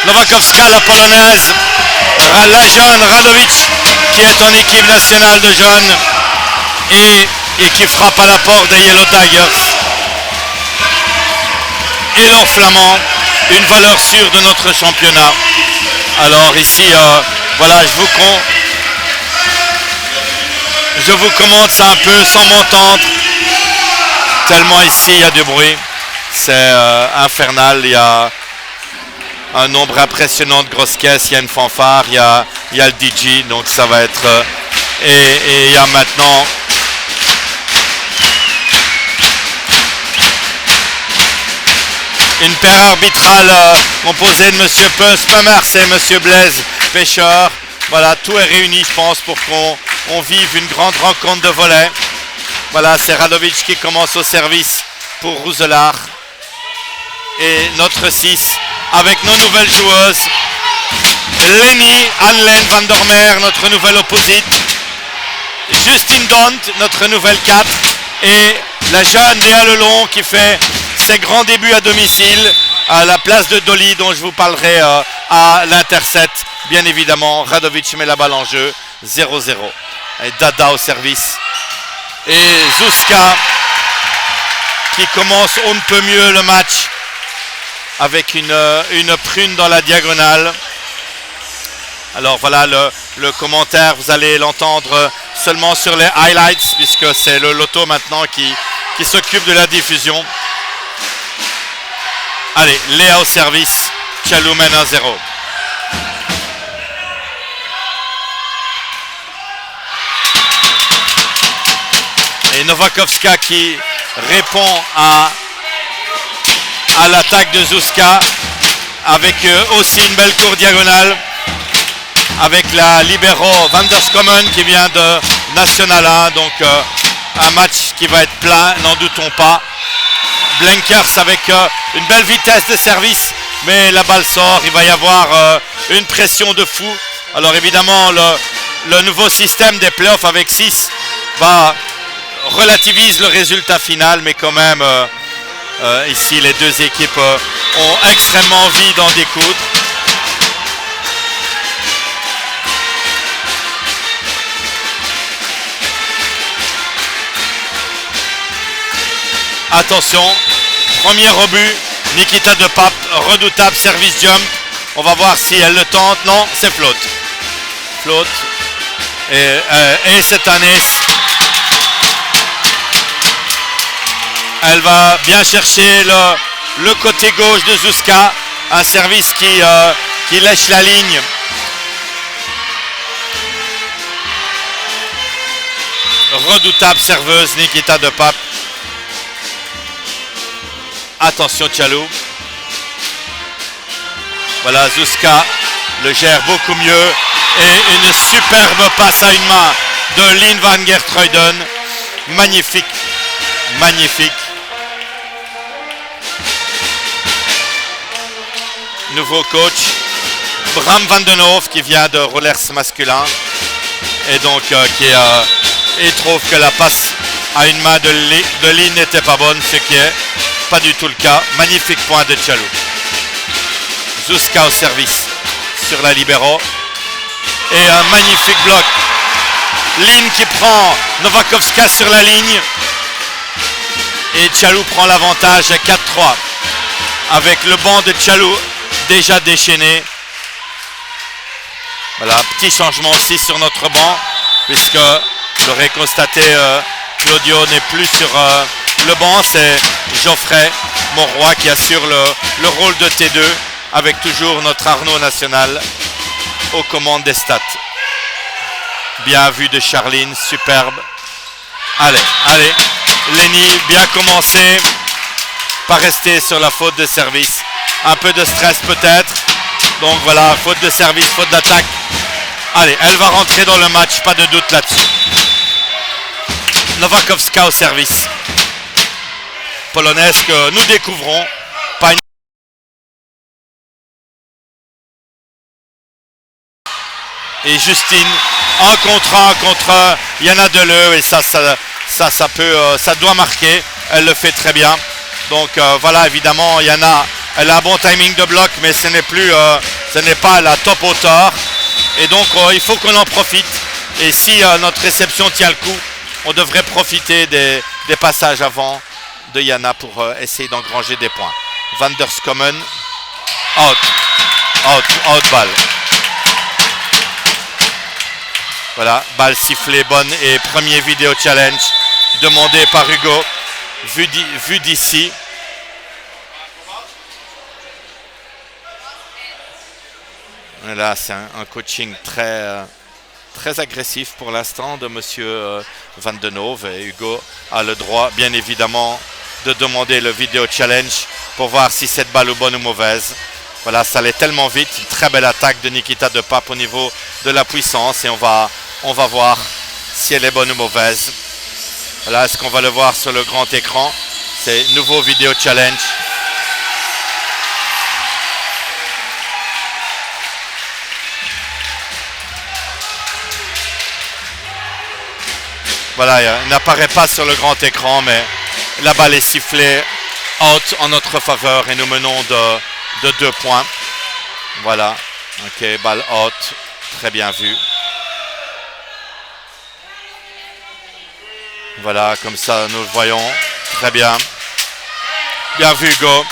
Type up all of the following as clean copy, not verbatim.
Nowakowska, la polonaise, la jeune Radovic qui est en équipe nationale de jeunes et qui frappe à la porte des Yellow Tigers. Et l'or flamand, une valeur sûre de notre championnat. Alors ici, voilà, je vous commente ça un peu sans m'entendre, tellement ici il y a du bruit. C'est infernal, il y a un nombre impressionnant de grosses caisses, il y a une fanfare, il y a le DJ, donc ça va être... et il y a maintenant... une paire arbitrale composée de M. Spamers et M. Blaise Pêcheur. Voilà, tout est réuni, je pense, pour qu'on vive une grande rencontre de volley. Voilà, c'est Radovic qui commence au service pour Rousselaar. Et notre 6 avec nos nouvelles joueuses. Leni Anne-Laine Van Dormer, notre nouvelle opposite. Justine Dont, notre nouvelle 4. Et la jeune Léa Lelon qui fait ses grands débuts à domicile à la place de Dolly dont je vous parlerai à l'intercept. Bien évidemment, Radovic met la balle en jeu. 0-0. Et Dada au service. Et Zuzka qui commence on ne peut mieux le match avec une prune dans la diagonale. Alors voilà le commentaire, vous allez l'entendre seulement sur les highlights puisque c'est le loto maintenant qui s'occupe de la diffusion. Allez, Léa au service, Tchalou mène 1-0. Et Nowakowska qui répond à l'attaque de Zuzka avec aussi une belle cour diagonale avec la libéro Vanderskommen qui vient de National 1, donc un match qui va être plein, n'en doutons pas. Blenkers avec une belle vitesse de service, mais la balle sort, il va y avoir une pression de fou. Alors évidemment le nouveau système des playoffs avec 6 relativise le résultat final, mais quand même ici les deux équipes ont extrêmement envie d'en découdre. Attention, premier rebut, Nikita de Pape, redoutable service jump. On va voir si elle le tente. Non, c'est flotte. Flotte. Et cette année, elle va bien chercher le côté gauche de Zuzka. Un service qui lèche la ligne. Redoutable serveuse, Nikita de Pape. Attention Tchalou. Voilà, Zuzka le gère beaucoup mieux. Et une superbe passe à une main de Lynn van Gertruiden. Magnifique. Magnifique. Nouveau coach. Bram van den Hoof qui vient de Rollers masculin. Et donc il trouve que la passe à une main de Lynn n'était pas bonne, ce qui est pas du tout le cas. Magnifique point de Tchalou. Zuzka au service sur la libéro. Et un magnifique bloc. Lynn qui prend Nowakowska sur la ligne. Et Tchalou prend l'avantage à 4-3. Avec le banc de Tchalou déjà déchaîné. Voilà, petit changement aussi sur notre banc. Puisque vous l'aurez constaté, Claudio n'est plus sur le banc. C'est Geoffrey Monroy qui assure le rôle de T2 avec toujours notre Arnaud National aux commandes des stats. Bien vu de Charline, superbe. Allez, allez. Leni, bien commencé. Pas rester sur la faute de service. Un peu de stress peut-être. Donc voilà, faute de service, faute d'attaque. Allez, elle va rentrer dans le match, pas de doute là-dessus. Nowakowska au service. Polonaise que nous découvrons. Pas une... Et Justine, un contre Yana Deleu. Et ça doit marquer. Elle le fait très bien. Donc voilà, évidemment, Yana Elle a un bon timing de bloc, mais ce n'est pas à la top hauteur. Et donc, il faut qu'on en profite. Et si notre réception tient le coup, on devrait profiter des passages avant de Yana pour essayer d'engranger des points. Vanderskommen, out balle. Voilà, balle sifflée bonne et premier vidéo challenge demandé par Hugo, vu d'ici. Là, c'est un coaching très agressif pour l'instant de monsieur Van den Hove. Et Hugo a le droit, bien évidemment, de demander le vidéo challenge pour voir si cette balle est bonne ou mauvaise. Voilà, ça allait tellement vite. Une très belle attaque de Nikita de Pape au niveau de la puissance. Et on va voir si elle est bonne ou mauvaise. Voilà, est-ce qu'on va le voir sur le grand écran? C'est nouveau vidéo challenge. Voilà, il n'apparaît pas sur le grand écran, mais la balle est sifflée out en notre faveur et nous menons de 2 points. Voilà, ok, balle out, très bien vu. Voilà, comme ça nous le voyons, très bien. Bien vu Hugo.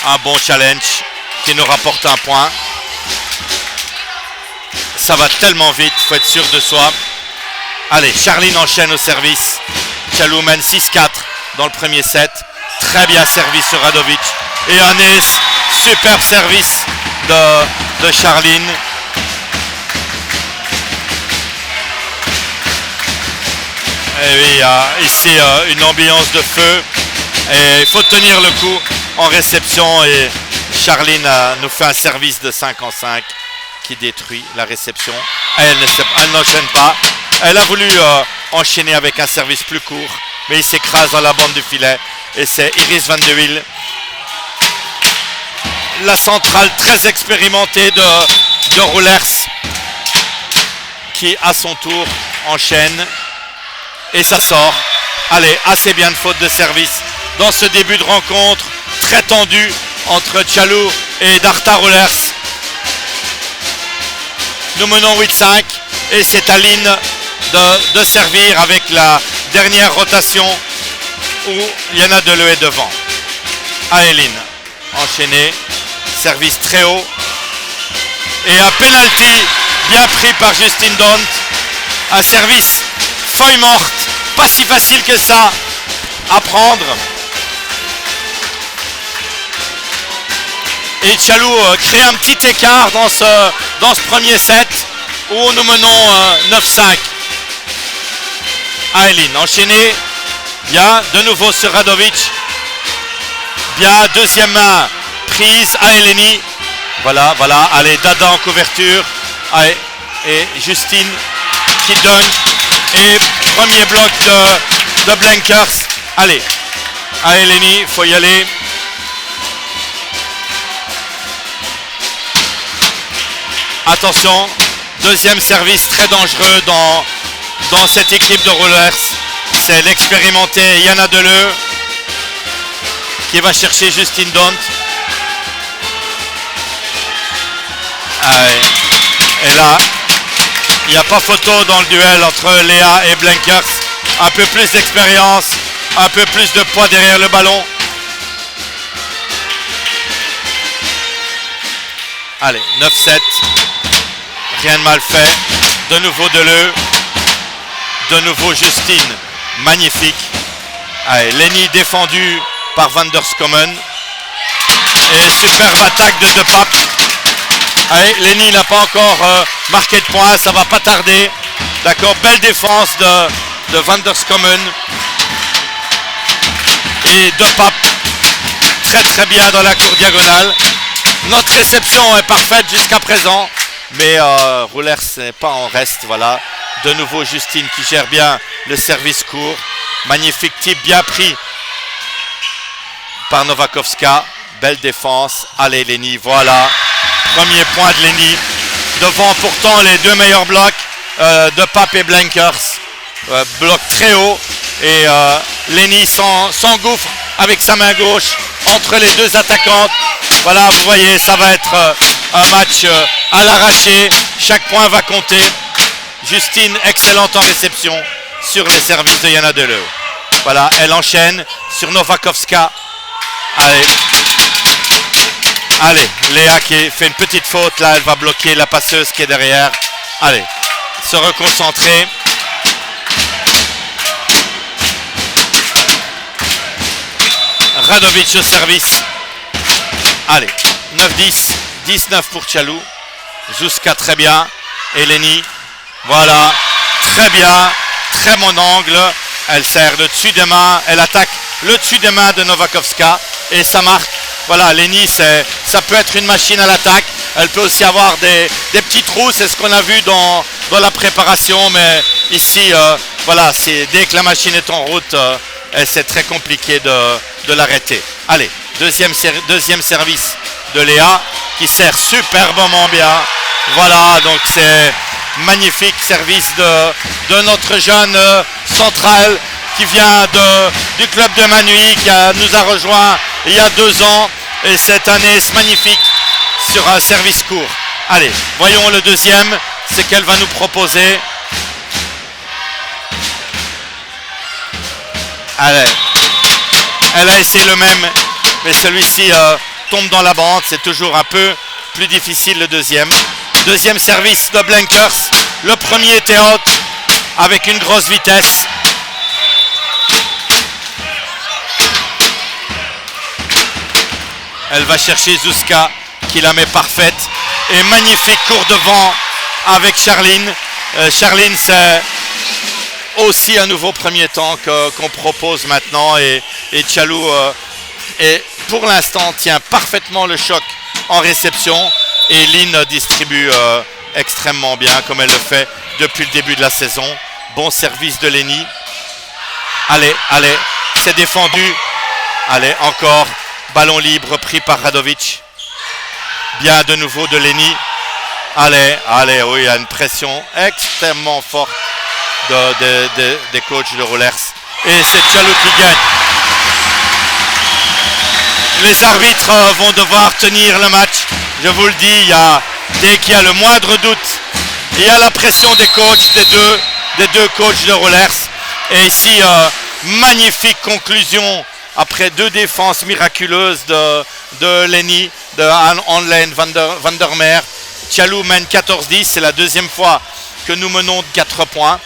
Un bon challenge qui nous rapporte un point. Ça va tellement vite, il faut être sûr de soi. Allez, Charline enchaîne au service. Chalou mène 6-4 dans le premier set. Très bien servi sur Radovic. Et un ace, super service de Charline. Et oui, il y a ici une ambiance de feu. Et il faut tenir le coup en réception. Et Charline nous fait un service de 5-5 qui détruit la réception. Elle n'enchaîne pas. Elle a voulu enchaîner avec un service plus court, mais il s'écrase dans la bande du filet. Et c'est Iris Van de Wiel, la centrale très expérimentée de Roulers, qui à son tour enchaîne. Et ça sort. Allez, assez bien de faute de service dans ce début de rencontre très tendu entre Chalou et Darta Roulers. Nous menons 8-5 et c'est à Lynn de servir avec la dernière rotation où Yana Deleu est devant. Aeline enchaîné, service très haut et un penalty bien pris par Justin Dont. Un service feuille morte, pas si facile que ça à prendre. Et Chalou crée un petit écart dans ce premier set où nous menons 9-5. Aeline enchaîné, bien, de nouveau sur Radovic. Bien, deuxième main prise à Eleni. Voilà, allez, Dada en couverture. Allez, et Justine qui donne. Et premier bloc de Blankers. Allez, à Eleni, il faut y aller. Attention, deuxième service très dangereux dans cette équipe de Roulers. C'est l'expérimenté Yana Deleu qui va chercher Justine Dont. Et là, il n'y a pas photo dans le duel entre Léa et Blankers. Un peu plus d'expérience, un peu plus de poids derrière le ballon. Allez, 9-7. Rien de mal fait. De nouveau Deleu. De nouveau Justine. Magnifique. Allez, Lenny défendu par Vanderskommen. Et superbe attaque de Pape. Allez, Lenny n'a pas encore marqué de points. Ça va pas tarder. D'accord, belle défense de Vanderskommen. Et de Pape. Très bien dans la cour diagonale. Notre réception est parfaite jusqu'à présent. Mais Roulers n'est pas en reste, voilà. De nouveau Justine qui gère bien le service court. Magnifique type, bien pris par Novakovska. Belle défense. Allez Lenny, voilà. Premier point de Lenny. Devant pourtant les deux meilleurs blocs de Pape et Blankers. Bloc très haut. Et Lenny s'engouffre avec sa main gauche entre les deux attaquantes. Voilà, vous voyez, ça va être un match à l'arraché. Chaque point va compter. Justine, excellente en réception sur les services de Yana Deleu. Voilà, elle enchaîne sur Novakovska. Allez, Léa qui fait une petite faute. Là, elle va bloquer la passeuse qui est derrière. Allez, se reconcentrer. Radovic au service. Allez, 9-10, 19 pour Tchalou. Zuzka très bien. Eleni, voilà, très bien. Très bon angle. Elle sert le dessus des mains. Elle attaque le dessus des mains de Novakovska. Et ça marque. Voilà, Eleni, ça peut être une machine à l'attaque. Elle peut aussi avoir des petits trous. C'est ce qu'on a vu dans la préparation. Mais ici, voilà, dès que la machine est en route, c'est très compliqué de l'arrêter. Allez, deuxième service de Léa qui sert superbement bien. Voilà, donc c'est magnifique service de notre jeune central qui vient du club de Manui, qui nous a rejoint il y a 2 ans. Et cette année, c'est magnifique sur un service court. Allez, voyons le deuxième, c'est qu'elle va nous proposer. Allez, elle a essayé le même, mais celui-ci tombe dans la bande. C'est toujours un peu plus difficile le deuxième. Deuxième service de Blenkers. Le premier était out avec une grosse vitesse. Elle va chercher Zuzka qui la met parfaite. Et magnifique cours de vent avec Charline. Charline, c'est aussi un nouveau premier temps qu'on propose maintenant. Et Tchalou, pour l'instant, tient parfaitement le choc en réception. Et Lynn distribue extrêmement bien, comme elle le fait depuis le début de la saison. Bon service de Leni. Allez, c'est défendu. Allez, encore. Ballon libre pris par Radovic. Bien de nouveau de Leni. Allez, oui, il y a une pression extrêmement forte des coachs de Rollers. Et c'est Tchalou qui gagne. Les arbitres vont devoir tenir le match. Je vous le dis, dès qu'il y a le moindre doute, il y a la pression des coachs, des deux coachs de Rollers. Et ici, magnifique conclusion après 2 défenses miraculeuses de Leni, de Anne-Laine van der Meer. Tchalou mène 14-10, c'est la deuxième fois que nous menons de 4 points.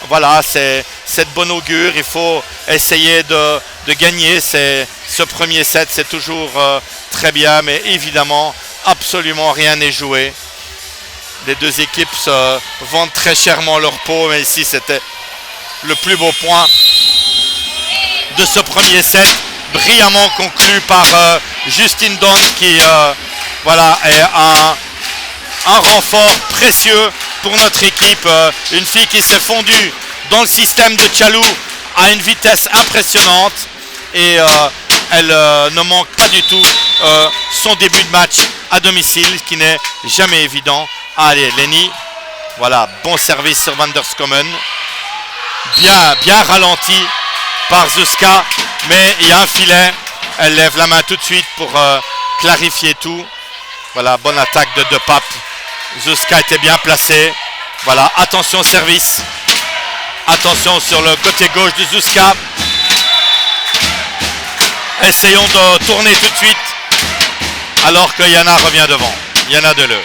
Voilà, c'est de bon augure. Il faut essayer de gagner ce premier set. C'est toujours très bien, mais évidemment, absolument rien n'est joué. Les deux équipes se vendent très chèrement leur peau, mais ici, c'était le plus beau point de ce premier set, brillamment conclu par Justine Don, qui voilà, est un renfort précieux pour notre équipe. Une fille qui s'est fondue dans le système de Tchalou à une vitesse impressionnante. Et elle ne manque pas du tout son début de match à domicile, qui n'est jamais évident. Allez, Leni, voilà, bon service sur Van der Skommen. Bien ralenti par Zuzka, mais il y a un filet. Elle lève la main tout de suite pour clarifier tout. Voilà, bonne attaque de Pape. Zuzka était bien placée. Voilà, attention service. Attention sur le côté gauche de Zuzka. Essayons de tourner tout de suite, alors que Yana revient devant. Yana Deleu.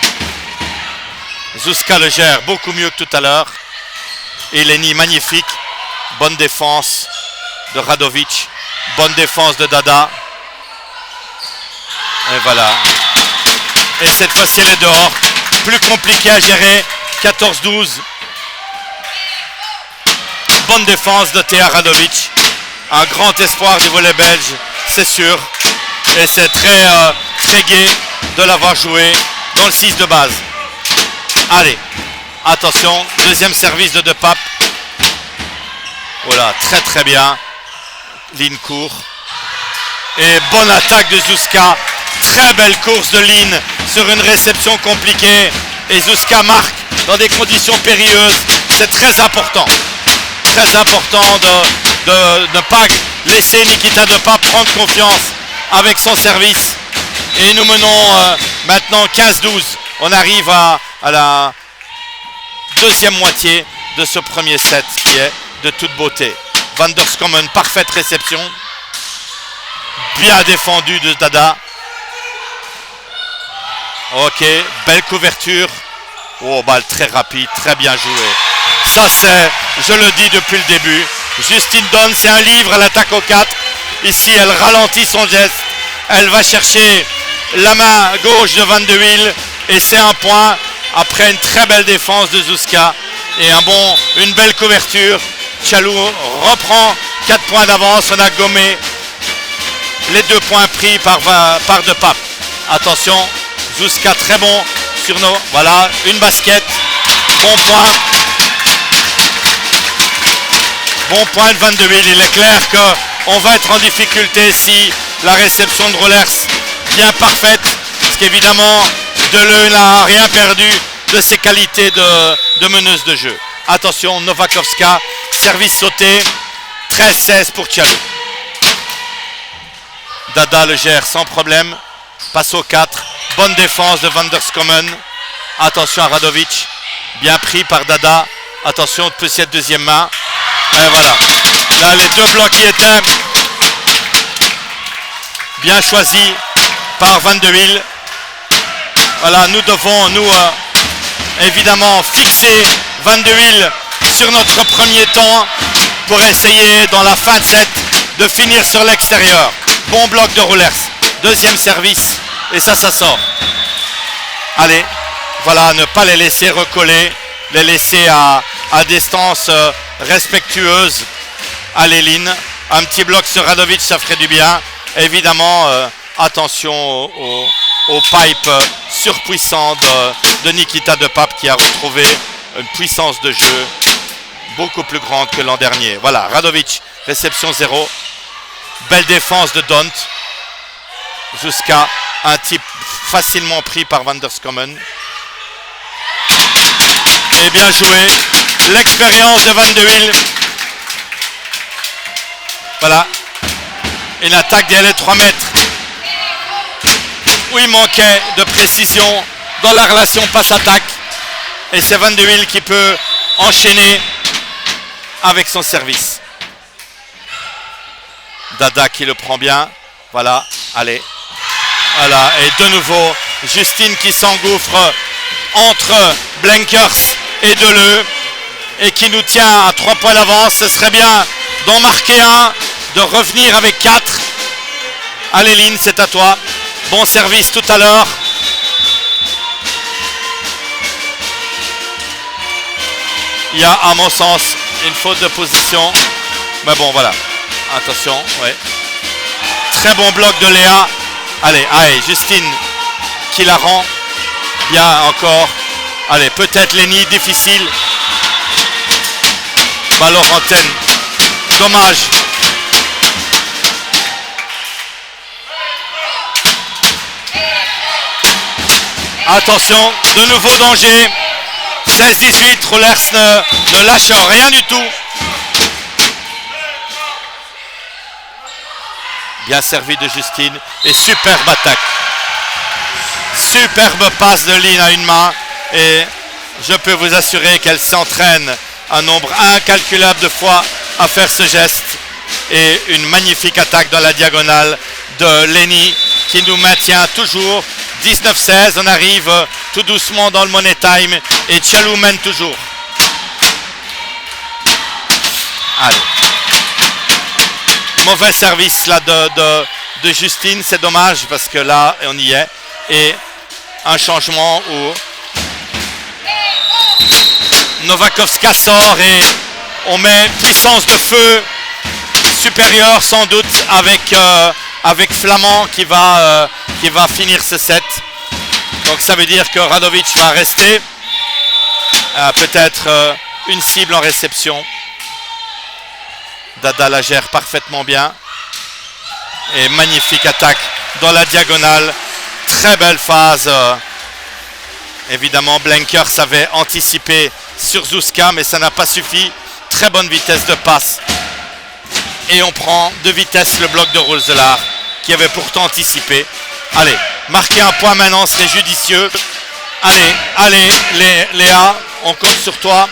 Zuzka le gère beaucoup mieux que tout à l'heure. Et Leni, magnifique. Bonne défense de Radovic. Bonne défense de Dada. Et voilà. Et cette fois-ci, elle est dehors. Plus compliqué à gérer. 14-12. Bonne défense de Thea Radovic. Un grand espoir du volley belge, c'est sûr. Et c'est très gai de l'avoir joué dans le 6 de base. Allez, attention, deuxième service de Pape. Voilà, très bien. Lynn court. Et bonne attaque de Zuzka. Très belle course de Lynn sur une réception compliquée. Et Zuzka marque dans des conditions périlleuses. C'est très important. Très important de ne pas laisser Nikita de Pape prendre confiance avec son service. Et nous menons maintenant 15-12. On arrive à la deuxième moitié de ce premier set qui est de toute beauté. Van der Skommen, parfaite réception. Bien défendu de Dada. Ok, belle couverture. Oh, balle très rapide, très bien joué. Ça c'est, je le dis depuis le début, Justine Dunn, c'est un livre à l'attaque au 4. Ici, elle ralentit son geste. Elle va chercher la main gauche de Van de Wiel. Et c'est un point après une très belle défense de Zuzka. Et une belle couverture. Tchalou reprend 4 points d'avance. On a gommé les 2 points pris par De Pape. Attention, Zuzka très bon sur nos... Voilà, une basket. Bon point. Bon point de Van de Wiel. Il est clair qu'on va être en difficulté si la réception de Rollers bien parfaite. Parce qu'évidemment, Deleu n'a rien perdu de ses qualités de meneuse de jeu. Attention, Novakovska, service sauté. 13-16 pour Tchalou. Dada le gère sans problème. Passe au 4. Bonne défense de Van der Skommen. Attention à Radovic. Bien pris par Dada. Attention, peut cette deuxième main. Et voilà. Là, les 2 blocs qui étaient bien choisis par Van de Wiel. Voilà, nous devons, évidemment, fixer Van de Wiel sur notre premier temps pour essayer, dans la fin de set, de finir sur l'extérieur. Bon bloc de Rollers. Deuxième service. Et ça sort. Allez, voilà, ne pas les laisser recoller. Les laisser à distance respectueuse à l'Eline. Un petit bloc sur Radovic, ça ferait du bien. Évidemment, attention au pipe surpuissant de Nikita De Pape qui a retrouvé une puissance de jeu beaucoup plus grande que l'an dernier. Voilà, Radovic, réception 0. Belle défense de Dont. Jusqu'à un type facilement pris par Van der Skommen. Et bien joué. L'expérience de Van de Wiel. Voilà. Une attaque derrière les 3 mètres. Où il manquait de précision dans la relation passe-attaque. Et c'est Van de Wiel qui peut enchaîner avec son service. Dada qui le prend bien. Voilà, allez. Voilà, et de nouveau, Justine qui s'engouffre entre Blenkers et Deleu. Et qui nous tient à 3 points d'avance. Ce serait bien d'en marquer un, de revenir avec 4. Allez, Lynn, c'est à toi. Bon service tout à l'heure. Il y a, à mon sens, une faute de position. Mais bon, voilà. Attention, ouais. Très bon bloc de Léa. Allez, Justine qui la rend. Bien encore. Allez, peut-être Lenny, difficile. Ballon antenne. Dommage. Attention, de nouveau danger. 16-18, Rollers ne lâche rien du tout. Bien servi de Justine. Et superbe attaque. Superbe passe de Lynn à une main. Et je peux vous assurer qu'elle s'entraîne un nombre incalculable de fois à faire ce geste. Et une magnifique attaque dans la diagonale de Lenny qui nous maintient toujours 19-16. On arrive tout doucement dans le money time et Tchalou mène toujours. Allez. Mauvais service là de Justine, c'est dommage parce que là on y est. Et un changement où Novakovska sort et on met puissance de feu supérieure sans doute avec Flamand qui va finir ce set. Donc ça veut dire que Radovic va rester. Peut-être une cible en réception. Dada la gère parfaitement bien. Et magnifique attaque dans la diagonale. Très belle phase. Évidemment, Blenkers avait anticipé sur Zuzka, mais ça n'a pas suffi. Très bonne vitesse de passe. Et on prend de vitesse le bloc de Roeselare. qui avait pourtant anticipé. Allez, marquer un point maintenant serait judicieux. Allez, Léa, on compte sur toi.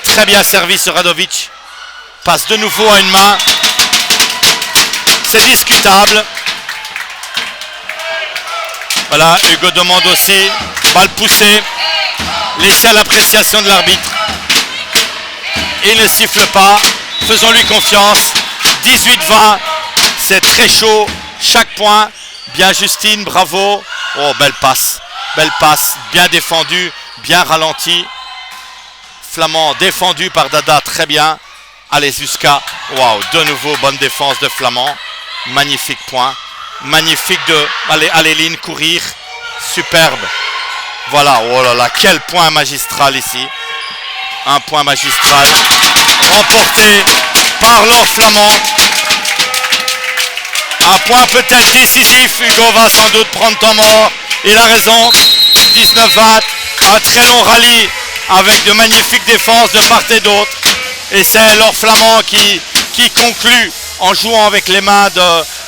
Très bien servi sur Radovic. Passe de nouveau à une main. C'est discutable. Voilà, Hugo demande aussi. Balle poussée. Laissez à l'appréciation de l'arbitre. Il ne siffle pas. Faisons-lui confiance. 18-20. C'est très chaud. Chaque point. Bien Justine, bravo. Oh, belle passe. Belle passe. Bien défendue. Bien ralenti. Flamand défendu par Dada. Très bien. Allez, Zuzka. Waouh, de nouveau, bonne défense de Flamand. Magnifique point. Magnifique de... Allez, Lynn, courir. Superbe. Voilà, oh là là, quel point magistral ici. Un point magistral. Remporté par Laure Flamand. Un point peut-être décisif. Hugo va sans doute prendre temps mort. Il a raison. 19-20. Un très long rallye avec de magnifiques défenses de part et d'autre. Et c'est Laure Flamand qui conclut en jouant avec les mains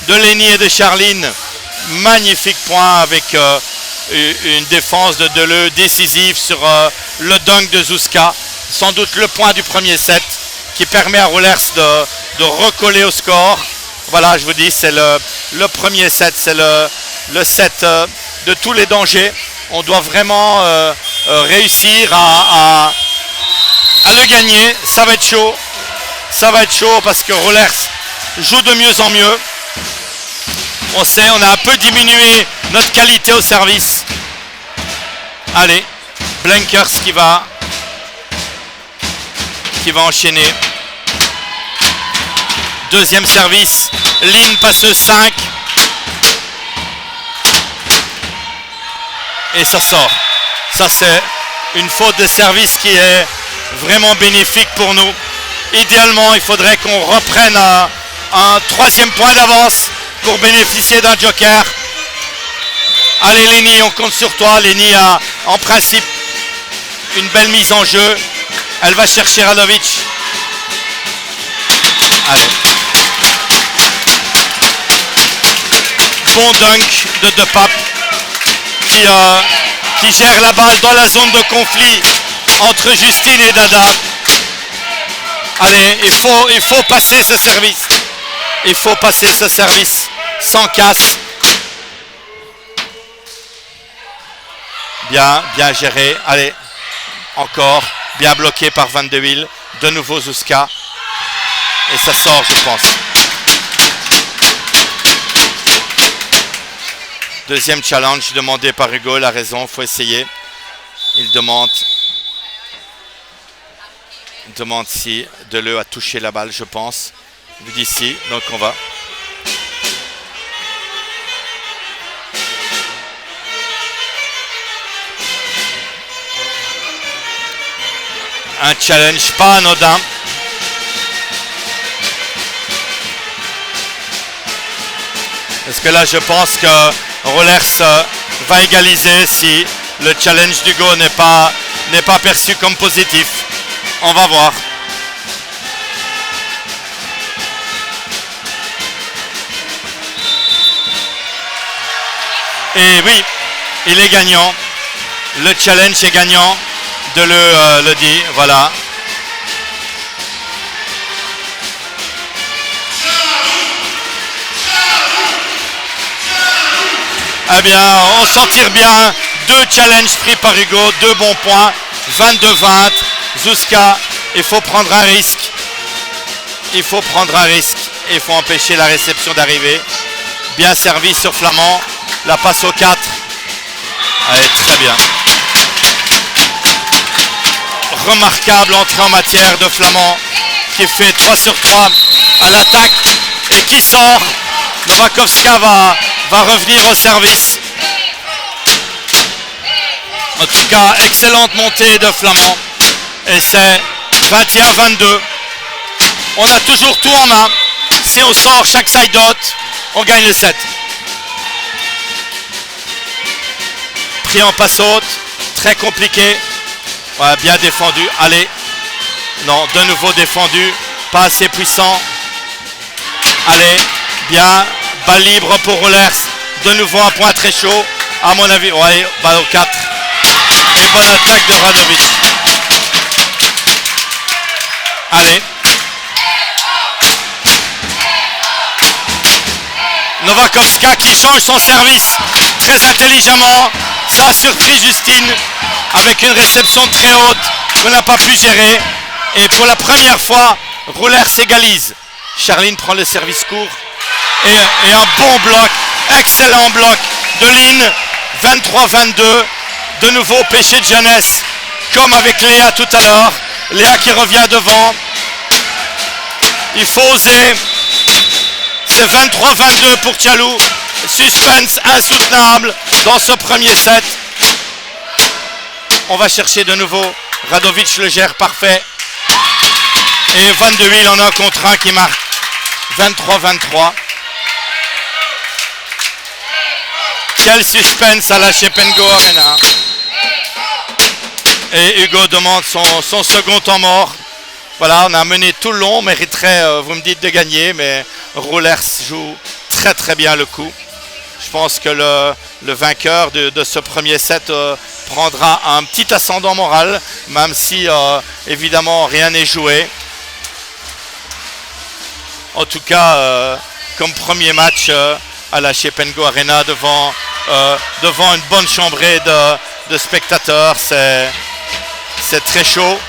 de Lénie et de Charline. Magnifique point avec une défense de Deleu décisive sur le dunk de Zuzka. Sans doute le point du premier set qui permet à Rollers de recoller au score. Voilà, je vous dis, c'est le premier set, c'est le set de tous les dangers. On doit vraiment réussir à le gagner. Ça va être chaud. Ça va être chaud parce que Rollers joue de mieux en mieux. On sait, on a un peu diminué notre qualité au service. Allez, Blankers qui va enchaîner. Deuxième service, Lynn passeuse 5. Et ça sort. Ça c'est une faute de service qui est vraiment bénéfique pour nous. Idéalement, il faudrait qu'on reprenne un troisième point d'avance pour bénéficier d'un joker. Allez Lénie, on compte sur toi. Lénie a en principe une belle mise en jeu. Elle va chercher Radovic. Allez. Bon dunk de Pape qui gère la balle dans la zone de conflit entre Justine et Dada. Allez, il faut passer ce service. Il faut passer ce service sans casse. Bien géré. Allez, encore. Bien bloqué par Van de Wiel. De nouveau Zuzka. Et ça sort, je pense. Deuxième challenge demandé par Hugo. Il a raison, il faut essayer. Il demande si Deleu a touché la balle, je pense. Vu d'ici, donc on va. Un challenge pas anodin. Parce que là, je pense que Rollers va égaliser si le challenge d'Hugo n'est pas perçu comme positif. On va voir. Et oui, il est gagnant. Le challenge est gagnant. Deleu le dit, voilà. Eh bien, on s'en tire bien. 2 challenges pris par Hugo, 2 bons points. 22-20. Zuzka, il faut prendre un risque. Il faut prendre un risque. Et il faut empêcher la réception d'arriver. Bien servi sur Flamand. La passe au 4. Allez, très bien. Remarquable entrée en matière de Flamand qui fait 3 sur 3 à l'attaque et qui sort. Novakovska va revenir au service. En tout cas, excellente montée de Flamand. Et c'est 21-22. On a toujours tout en main. Si on sort chaque side out, on gagne le set. Pris en passe haute, très compliqué. Ouais, bien défendu. Allez. Non, de nouveau défendu. Pas assez puissant. Allez. Bien Balle libre pour Roulers. De nouveau un point très chaud. À mon avis, ouais, balle au 4. Et bonne attaque de Radovic. Allez. Novakovska qui change son service très intelligemment. Ça a surpris Justine avec une réception très haute qu'on n'a pas pu gérer. Et pour la première fois, Roulers s'égalise. Charline prend le service court. Et un bon bloc, excellent bloc de Lynn. 23-22. De nouveau péché de jeunesse, comme avec Léa tout à l'heure. Léa qui revient devant. Il faut oser. C'est 23-22 pour Tchalou. Suspense insoutenable dans ce premier set. On va chercher de nouveau. Radovic le gère parfait. Et Van de Wiel en un contre un qui marque. 23-23. Quel suspense à la Shepengo Arena. Et Hugo demande son second temps mort. Voilà, on a mené tout le long, on mériterait, vous me dites, de gagner, mais Roulers joue très très bien le coup. Je pense que le vainqueur de ce premier set prendra un petit ascendant moral, même si évidemment rien n'est joué. En tout cas, comme premier match à la Shepengo Arena devant une bonne chambrée de spectateurs, c'est très chaud.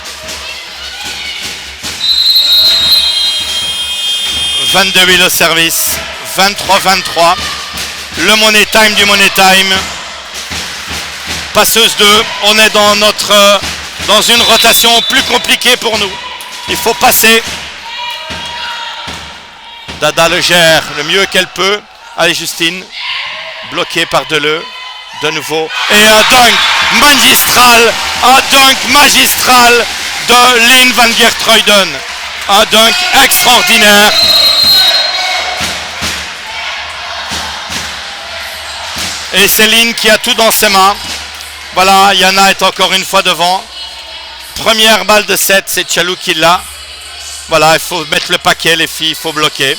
22 000 au service, 23-23. Le money time du money time. Passeuse 2, on est dans une rotation plus compliquée pour nous. Il faut passer. Dada le gère le mieux qu'elle peut. Allez Justine, bloqué par Deleu. De nouveau. Et un dunk magistral de Lynn van Geertruiden. Un dunk extraordinaire. Et Céline qui a tout dans ses mains. Voilà, Yana est encore une fois devant. Première balle de 7, c'est Tchalou qui l'a. Voilà, il faut mettre le paquet les filles, il faut bloquer.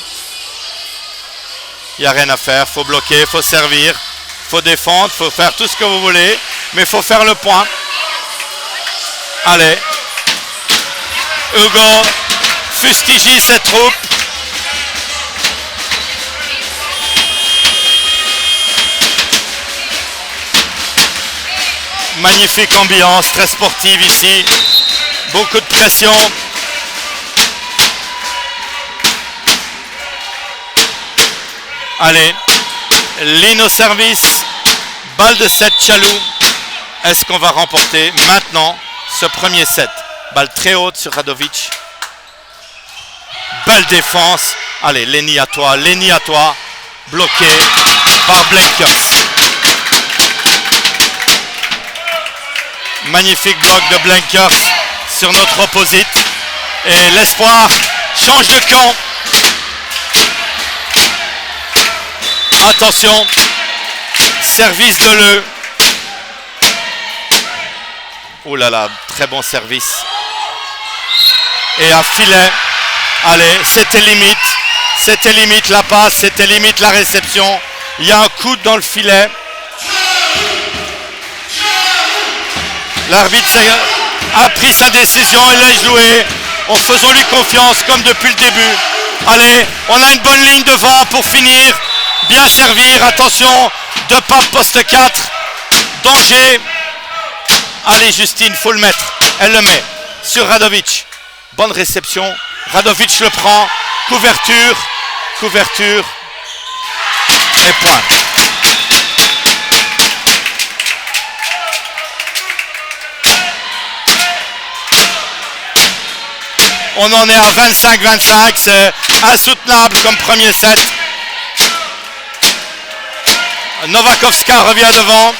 Il n'y a rien à faire, il faut bloquer, il faut servir. Il faut défendre, il faut faire tout ce que vous voulez, mais il faut faire le point. Allez. Hugo fustige cette troupe. Magnifique ambiance, très sportive ici. Beaucoup de pression. Allez. Lynn au service, balle de 7 Tchalou. Est-ce qu'on va remporter maintenant ce premier set? Balle très haute sur Radovic. Belle défense. Allez, Lenny à toi. Bloqué par Blenkers. Magnifique bloc de Blenkers sur notre opposite. Et l'espoir change de camp. Attention, service de Leu. Oh là là, très bon service. Et un filet. Allez, c'était limite la passe, c'était limite la réception. Il y a un coude dans le filet. L'arbitre a pris sa décision, il l'a joué. Faisons-lui confiance comme depuis le début. Allez, on a une bonne ligne devant pour finir. Bien servir, attention, de pape poste 4, danger. Allez Justine, faut le mettre, elle le met sur Radovic. Bonne réception, Radovic le prend, couverture et point. On en est à 25-25, c'est insoutenable comme premier set. Novakovska revient devant.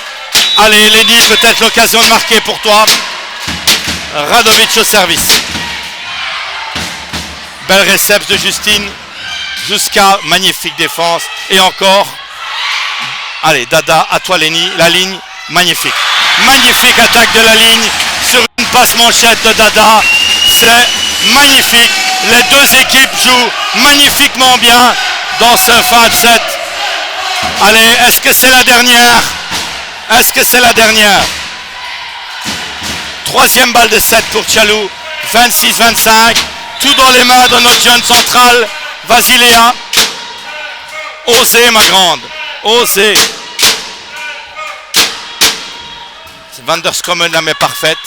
Allez, Lenny, peut-être l'occasion de marquer pour toi. Radovic au service. Belle réception de Justine. Jusqu'à magnifique défense. Et encore. Allez, Dada, à toi Lenny. La ligne, magnifique. Magnifique attaque de la ligne sur une passe manchette de Dada. C'est magnifique. Les deux équipes jouent magnifiquement bien dans ce fin de set. Allez, est-ce que c'est la dernière? Est-ce que c'est la dernière? Troisième balle de 7 pour Tchalou. 26-25. Tout dans les mains de notre jeune central. Vas-y Léa. Osez ma grande. Osez. Van der Skommen la met parfaite.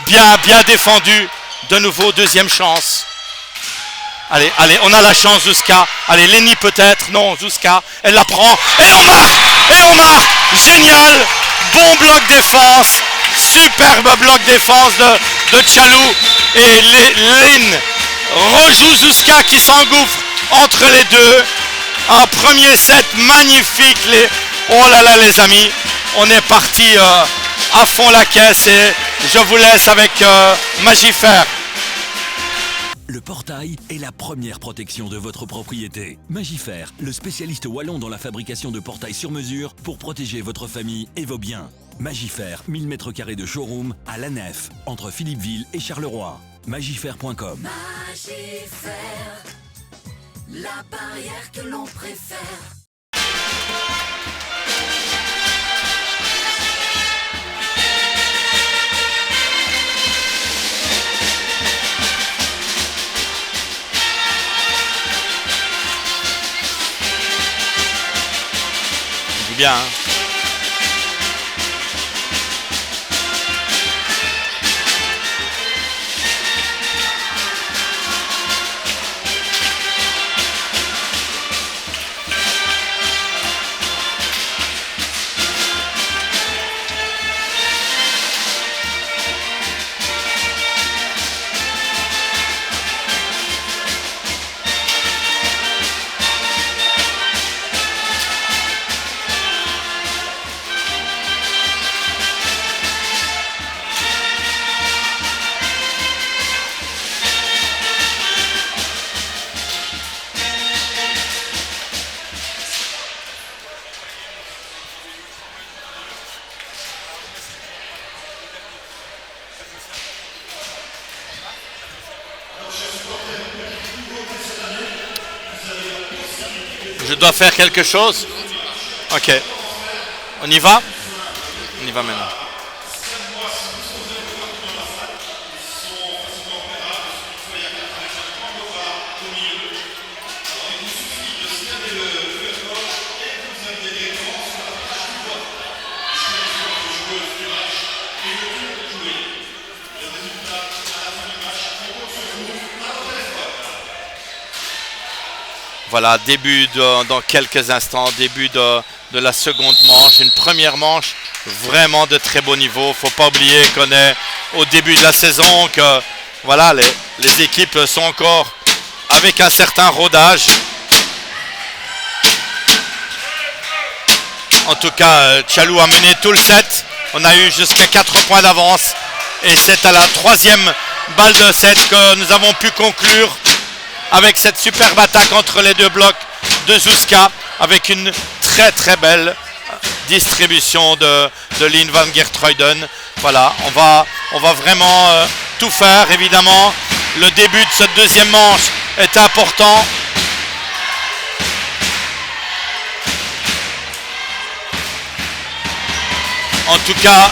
Bien défendu. De nouveau, deuxième chance. Allez, on a la chance, Zuzka. Allez, Lenny peut-être. Non, Zuzka. Elle la prend. Et on marque. Génial. Bon bloc défense. Superbe bloc défense de Tchalou. Et Lynn rejoue Zuzka qui s'engouffre entre les deux. Un premier set magnifique. Oh là là les amis. On est parti à fond la caisse et je vous laisse avec Magifer. Le portail est la première protection de votre propriété. Magifer, le spécialiste wallon dans la fabrication de portails sur mesure pour protéger votre famille et vos biens. Magifer, 1000 m² de showroom à La Nef, entre Philippeville et Charleroi. Magifer.com. Magifer, la barrière que l'on préfère. Bien. Je dois faire quelque chose? Ok. On y va? On y va maintenant. Voilà, début dans quelques instants, début de la seconde manche. Une première manche vraiment de très beau niveau. Faut pas oublier qu'on est au début de la saison, que voilà, les équipes sont encore avec un certain rodage. En tout cas, Tchalou a mené tout le set. On a eu jusqu'à 4 points d'avance. Et c'est à la troisième balle de set que nous avons pu conclure avec cette superbe attaque entre les deux blocs de Zuzka, avec une très belle distribution de Lynn van Geertruiden. Voilà, on va vraiment tout faire. Évidemment, le début de cette deuxième manche est important. En tout cas,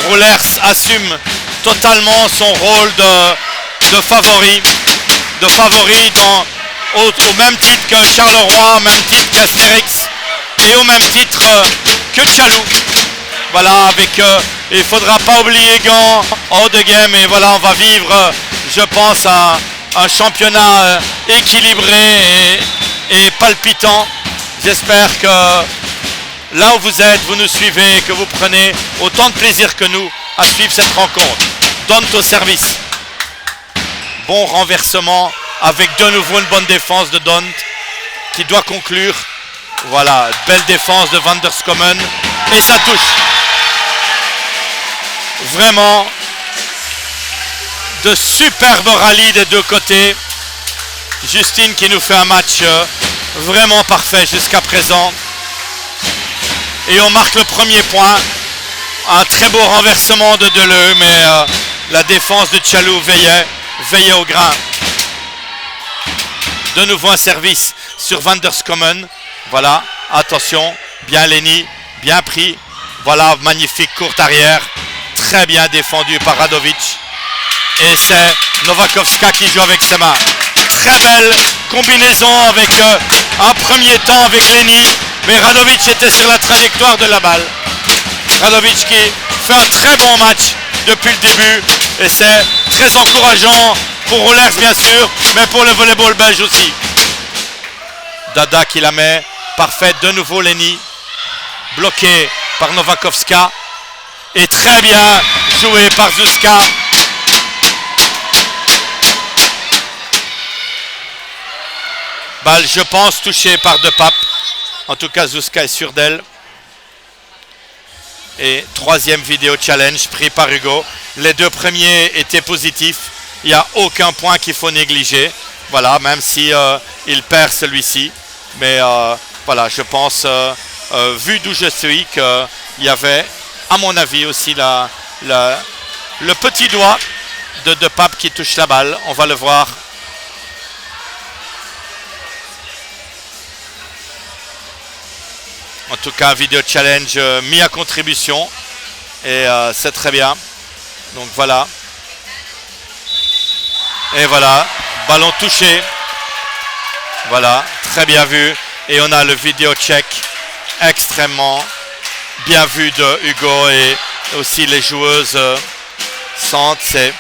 Rollers assume totalement son rôle de favori. Au même titre que Charleroi, au même titre qu'Astérix et au même titre que Tchalou. Voilà, il ne faudra pas oublier Gand en haut de game. Et voilà, on va vivre, je pense, un championnat équilibré et palpitant. J'espère que là où vous êtes, vous nous suivez et que vous prenez autant de plaisir que nous à suivre cette rencontre. Dont au service. Bon renversement avec de nouveau une bonne défense de Dont qui doit conclure. Voilà, belle défense de Van der Skommen et ça touche. Vraiment de superbes rallyes des deux côtés. Justine qui nous fait un match vraiment parfait jusqu'à présent. Et on marque le premier point. Un très beau renversement de Deleu, mais la défense de Tchalou veillait au grain. De nouveau un service sur Van der Skommen. Voilà. Attention, bien Leni, bien pris. Voilà, magnifique courte arrière. Très bien défendu par Radovic. Et c'est Novakovska qui joue avec ses mains. Très belle combinaison avec un premier temps avec Leni. Mais Radovic était sur la trajectoire de la balle. Radovic qui fait un très bon match depuis le début. Et c'est très encourageant pour Rolev bien sûr, mais pour le volleyball belge aussi. Dada qui la met. Parfaite de nouveau Leni. Bloqué par Novakovska. Et très bien joué par Zuzka. Balle, je pense, touchée par De Pape. En tout cas, Zuzka est sûre d'elle. Et troisième vidéo challenge pris par Hugo. Les deux premiers étaient positifs. Il n'y a aucun point qu'il faut négliger. Voilà, même si il perd celui-ci. Mais voilà, je pense, vu d'où je suis, qu'il y avait, à mon avis, aussi le petit doigt de Pape qui touche la balle. On va le voir. En tout cas, vidéo challenge mis à contribution. Et c'est très bien. Donc voilà. Et voilà. Ballon touché. Voilà. Très bien vu. Et on a le vidéo check extrêmement bien vu de Hugo. Et aussi les joueuses sentent. C'est...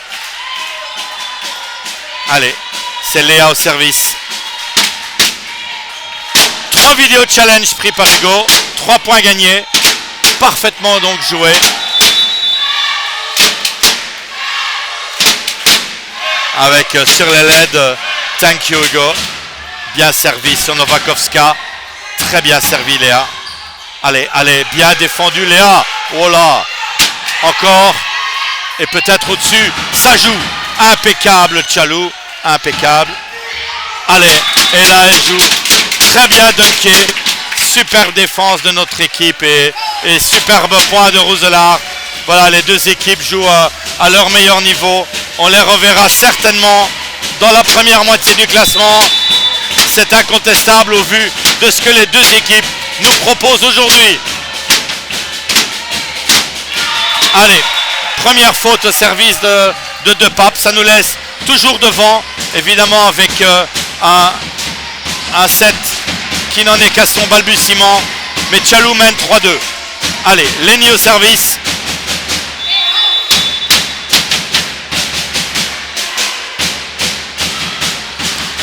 Allez. C'est Léa au service. 3 vidéos challenge pris par Hugo, 3 points gagnés, parfaitement donc joué. Avec sur les LED, thank you Hugo, bien servi sur Novakovska, très bien servi Léa. Allez, allez, bien défendu Léa, oh là, encore, et peut-être au-dessus, ça joue, impeccable Tchalou, impeccable. Allez, et là elle joue. Très bien dunké, superbe défense de notre équipe et superbe point de Rousselaar. Voilà, les deux équipes jouent à leur meilleur niveau. On les reverra certainement dans la première moitié du classement. C'est incontestable au vu de ce que les deux équipes nous proposent aujourd'hui. Allez, première faute au service de Pape. Ça nous laisse toujours devant, évidemment avec un set qui n'en est qu'à son balbutiement, mais Tchalou mène 3-2. Allez, Leni au service.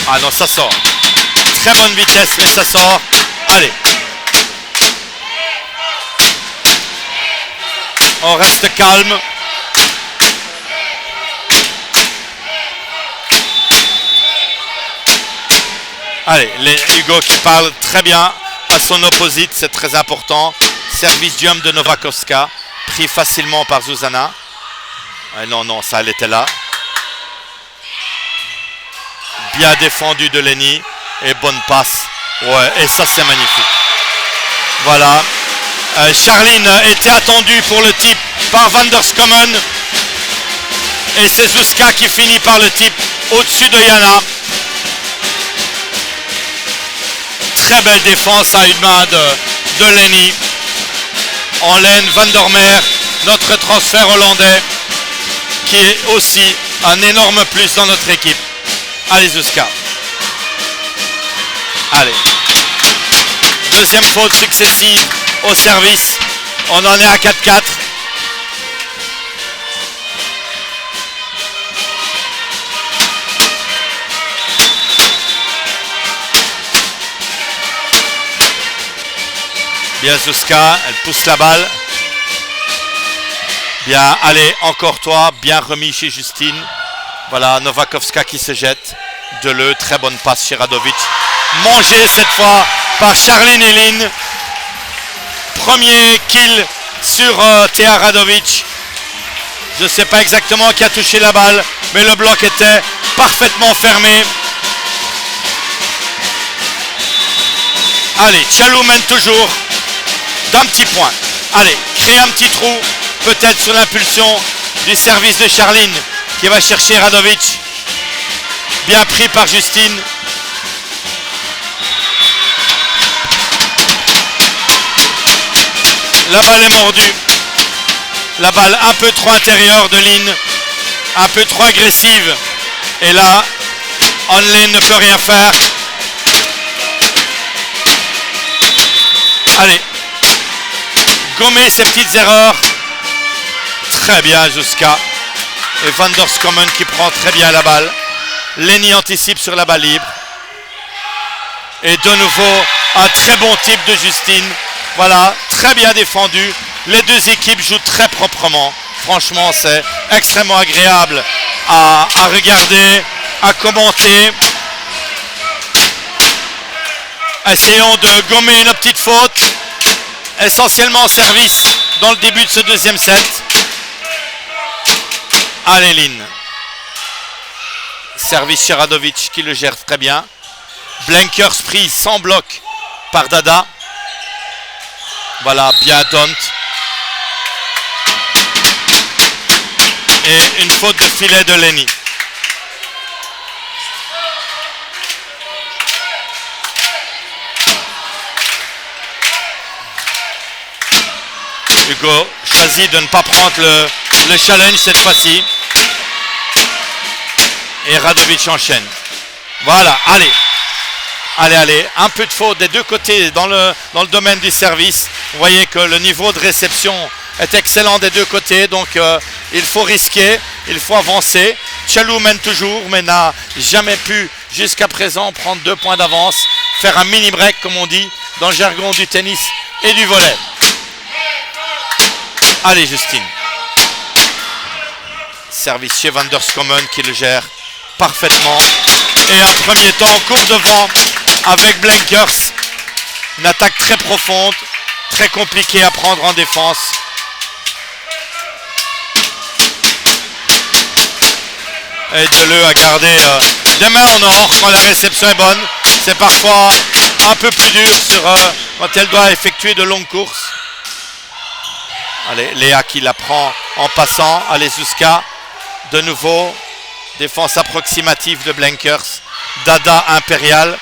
Ah non, ça sort. Très bonne vitesse, mais ça sort. Allez. On reste calme. Allez, Hugo qui parle très bien à son opposite, c'est très important. Service jump de Novakovska, pris facilement par Zuzana. Non, non, ça, elle était là. Bien défendu de Leni et bonne passe. Ouais, et ça, c'est magnifique. Voilà. Charline était attendue pour le type par Van der Skommen. Et c'est Zuzka qui finit par le type au-dessus de Yana. Très belle défense à une main de Leni. En laine, Van der Meer, notre transfert hollandais, qui est aussi un énorme plus dans notre équipe. Allez Zuzka. Allez. Deuxième faute successive au service. On en est à 4-4. Bien Zuzka, elle pousse la balle. Bien, allez, encore toi, bien remis chez Justine. Voilà, Novakovska qui se jette. Deleu, très bonne passe chez Radovic. Mangé cette fois par Charline Elin. Premier kill sur Thea Radovic. Je ne sais pas exactement qui a touché la balle, mais le bloc était parfaitement fermé. Allez, Tchalou mène toujours d'un petit point. Allez, créer un petit trou, peut-être sur l'impulsion du service de Charline qui va chercher Radovic. Bien pris par Justine. La balle est mordue. La balle un peu trop intérieure de Lin. Un peu trop agressive. Et là, Onlin ne peut rien faire. Allez. Gommer ces petites erreurs. Très bien, Zuzka. Et Van der Skommen qui prend très bien la balle. Leni anticipe sur la balle libre. Et de nouveau, un très bon type de Justine. Voilà, très bien défendu. Les deux équipes jouent très proprement. Franchement, c'est extrêmement agréable à regarder, à commenter. Essayons de gommer une petite faute. Essentiellement en service dans le début de ce deuxième set. Allez, Lin. Service chez Radovic qui le gère très bien. Blankers prise sans bloc par Dada. Voilà, bien Don't. Et une faute de filet de Leni. Hugo choisit de ne pas prendre le challenge cette fois-ci. Et Radovic enchaîne. Voilà, allez. Allez, un peu de faute des deux côtés dans le domaine du service. Vous voyez que le niveau de réception est excellent des deux côtés. Donc il faut risquer, il faut avancer. Tchalou mène toujours, mais n'a jamais pu jusqu'à présent prendre 2 points d'avance. Faire un mini break comme on dit dans le jargon du tennis et du volley. Allez, Justine. Service chez Van der Skommen qui le gère parfaitement. Et un premier temps, court devant avec Blankers. Une attaque très profonde, très compliquée à prendre en défense. Et Deleu a gardé des mains en or quand la réception est bonne. C'est parfois un peu plus dur quand elle doit effectuer de longues courses. Allez, Léa qui la prend en passant. Allez, Zuzka. De nouveau, défense approximative de Blankers. Dada impérial.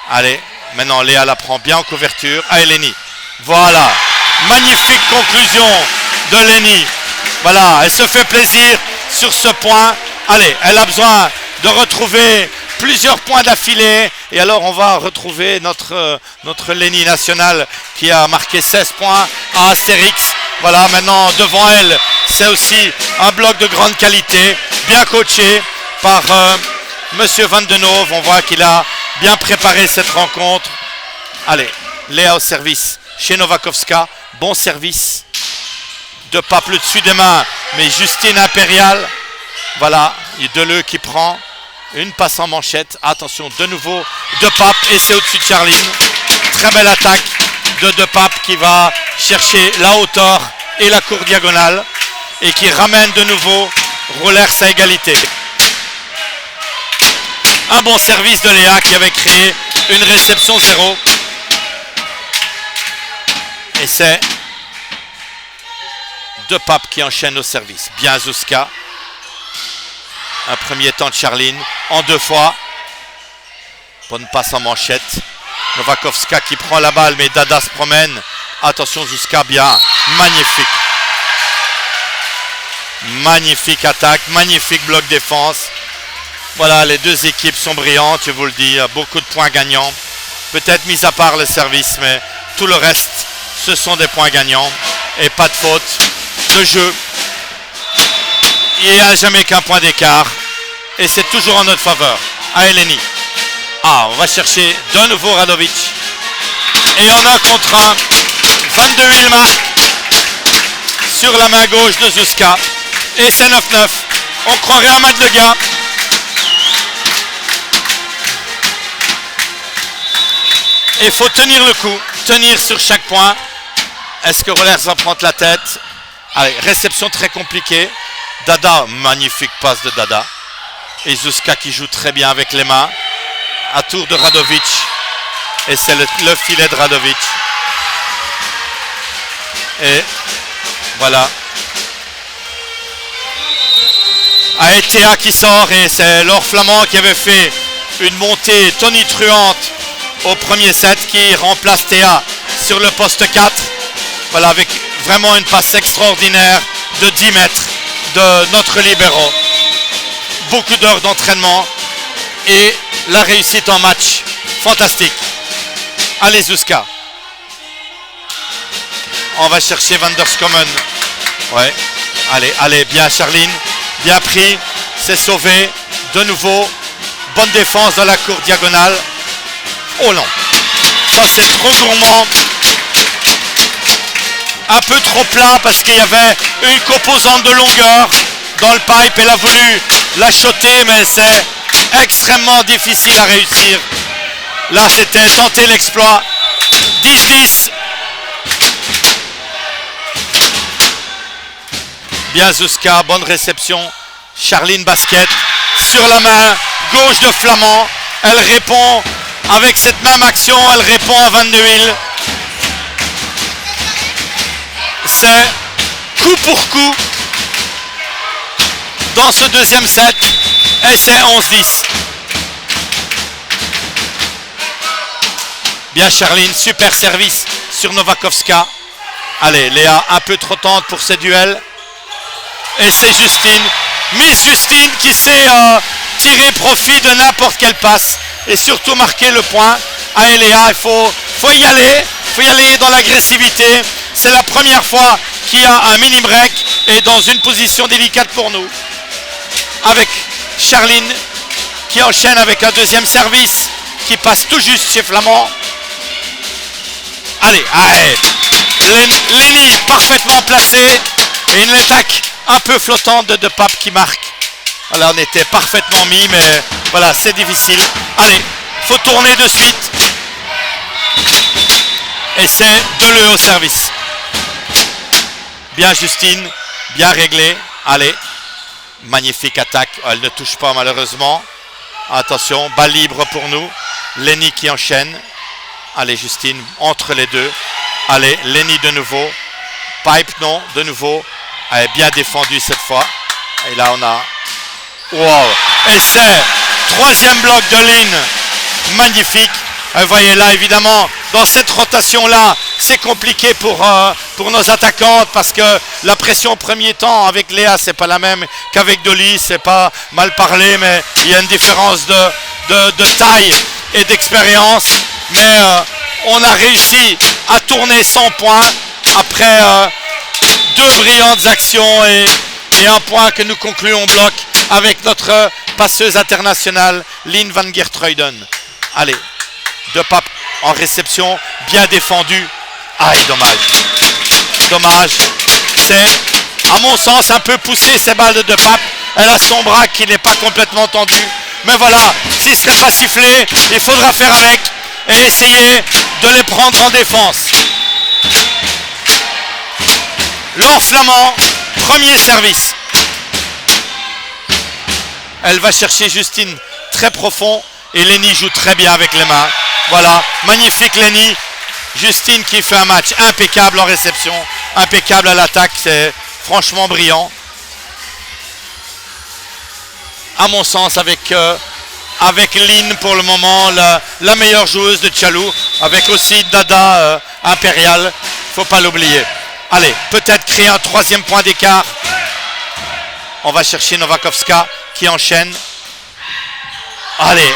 Allez, maintenant Léa la prend bien en couverture. Ah, Leni. Voilà. Magnifique conclusion de Leni. Voilà, elle se fait plaisir sur ce point. Allez, elle a besoin de retrouver plusieurs points d'affilée. Et alors, on va retrouver notre Leni nationale qui a marqué 16 points à Astérix. Voilà, maintenant, devant elle, c'est aussi un bloc de grande qualité, bien coaché par Monsieur Van den Hove. On voit qu'il a bien préparé cette rencontre. Allez, Léa au service chez Novakovska. Bon service. 2 pas le dessus des mains, mais Justine impériale. Voilà, il y a Deleu qui prend une passe en manchette. Attention, de nouveau, De Pape et c'est au-dessus de Charline. Très belle attaque de Pape qui va chercher la hauteur et la cour diagonale et qui ramène de nouveau Rollers à égalité. Un bon service de Léa qui avait créé une réception 0. Et c'est De Pape qui enchaîne au service. Bien Zuzka. Un premier temps de Charline en 2 fois. Bonne passe en manchette. Novakovska qui prend la balle mais Dada se promène. Attention Zuzka, bien. Magnifique. Magnifique attaque, magnifique bloc défense. Voilà, les deux équipes sont brillantes, je vous le dis. Beaucoup de points gagnants. Peut-être mis à part le service, mais tout le reste, ce sont des points gagnants. Et pas de faute de jeu. Il n'y a jamais qu'un point d'écart. Et c'est toujours en notre faveur. À Leni. Ah, on va chercher de nouveau Radovic. Et en 1 contre 1, 22 Ilma sur la main gauche de Zuzka. Et c'est 9-9. On croirait un match de gars. Et il faut tenir le coup. Tenir sur chaque point. Est-ce que Rollers va prendre la tête? Allez, réception très compliquée. Dada, magnifique passe de Dada. Et Zuzka qui joue très bien avec les mains. À tour de Radovic. Et c'est le filet de Radovic. Et voilà. Aetea qui sort et c'est Laure Flamand qui avait fait une montée tonitruante au premier set qui remplace Théa sur le poste 4. Voilà, avec vraiment une passe extraordinaire de 10 mètres de notre libéro. Beaucoup d'heures d'entraînement et la réussite en match. Fantastique. Allez Zuzka. On va chercher Vanderskommen. Ouais. Allez, bien Charline. Bien pris. C'est sauvé. De nouveau. Bonne défense dans la cour diagonale. Oh non. Ça c'est trop gourmand. Un peu trop plat parce qu'il y avait une composante de longueur dans le pipe. Elle a voulu la shotter mais c'est extrêmement difficile à réussir. Là c'était tenter l'exploit. 10-10. Bien Zuzka, bonne réception. Charline basket sur la main gauche de Flamand. Elle répond avec cette même action, elle répond à Van de Wiel. C'est coup pour coup dans ce deuxième set et c'est 11-10. Bien Charline, super service sur Novakovska. Allez, Léa un peu trop tente pour ce duel. Et c'est Justine, Miss Justine qui sait tirer profit de n'importe quelle passe et surtout marquer le point. Allez Léa, il faut y aller dans l'agressivité. C'est la première fois qu'il y a un mini break et dans une position délicate pour nous. Avec Charline qui enchaîne avec un deuxième service qui passe tout juste chez Flamand. Allez, Lenny parfaitement placé et une attaque un peu flottante de Pape qui marque. Voilà, on était parfaitement mis, mais voilà, c'est difficile. Allez, faut tourner de suite. Et c'est Deleu au service. Bien Justine, bien réglé. Allez, magnifique attaque. Elle ne touche pas malheureusement. Attention, balle libre pour nous. Lenny qui enchaîne. Allez Justine, entre les deux. Allez, Lenny de nouveau. Pipe non, de nouveau. Elle est bien défendue cette fois. Et là on a... Wow. Et c'est troisième bloc de Lynn. Magnifique. Vous voyez là évidemment dans cette rotation là c'est compliqué pour nos attaquantes parce que la pression au premier temps avec Léa c'est pas la même qu'avec Dolly. C'est pas mal parlé mais il y a une différence de taille et d'expérience. Mais on a réussi à tourner 100 points après deux brillantes actions et un point que nous concluons bloc avec notre passeuse internationale Lynn Van Geertruiden. Allez, De Pape en réception, bien défendu. Aïe, dommage. C'est à mon sens un peu poussé ces balles de Pape. Elle a son bras qui n'est pas complètement tendu. Mais voilà, s'il ne serait pas sifflé, il faudra faire avec et essayer de les prendre en défense. Laure Flamand, premier service. Elle va chercher Justine très profond et Lenny joue très bien avec les mains. Voilà, magnifique Lenny. Justine qui fait un match impeccable en réception, impeccable à l'attaque, c'est franchement brillant. À mon sens, avec Lynn pour le moment, la meilleure joueuse de Tchalou, avec aussi Dada Impérial, faut pas l'oublier. Allez, peut-être créer un troisième point d'écart. On va chercher Novakovska qui enchaîne. Allez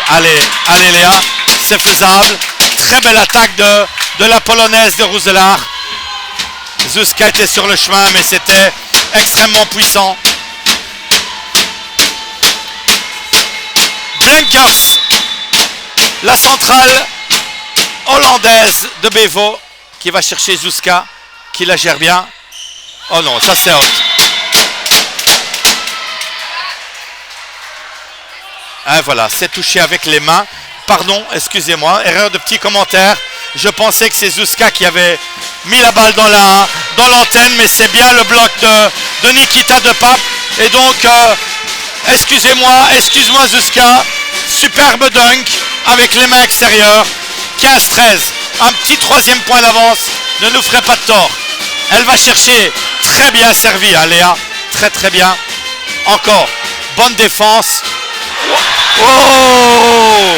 Léa, c'est faisable. Très belle attaque de la polonaise de Rousselaar. Zuzka était sur le chemin mais c'était extrêmement puissant. Blenkers, la centrale hollandaise de Bevo qui va chercher Zuzka qui la gère bien. Oh non, ça c'est out. Ah, voilà, c'est touché avec les mains. Pardon, excusez-moi, erreur de petit commentaire. Je pensais que c'est Zuzka qui avait mis la balle dans l'antenne, mais c'est bien le bloc de Nikita De Pape. Et donc, excuse-moi Zuzka. Superbe dunk avec les mains extérieures. 15-13. Un petit troisième point d'avance ne nous ferait pas de tort. Elle va chercher. Très bien servi, hein, Léa. Très très bien. Encore. Bonne défense. Oh!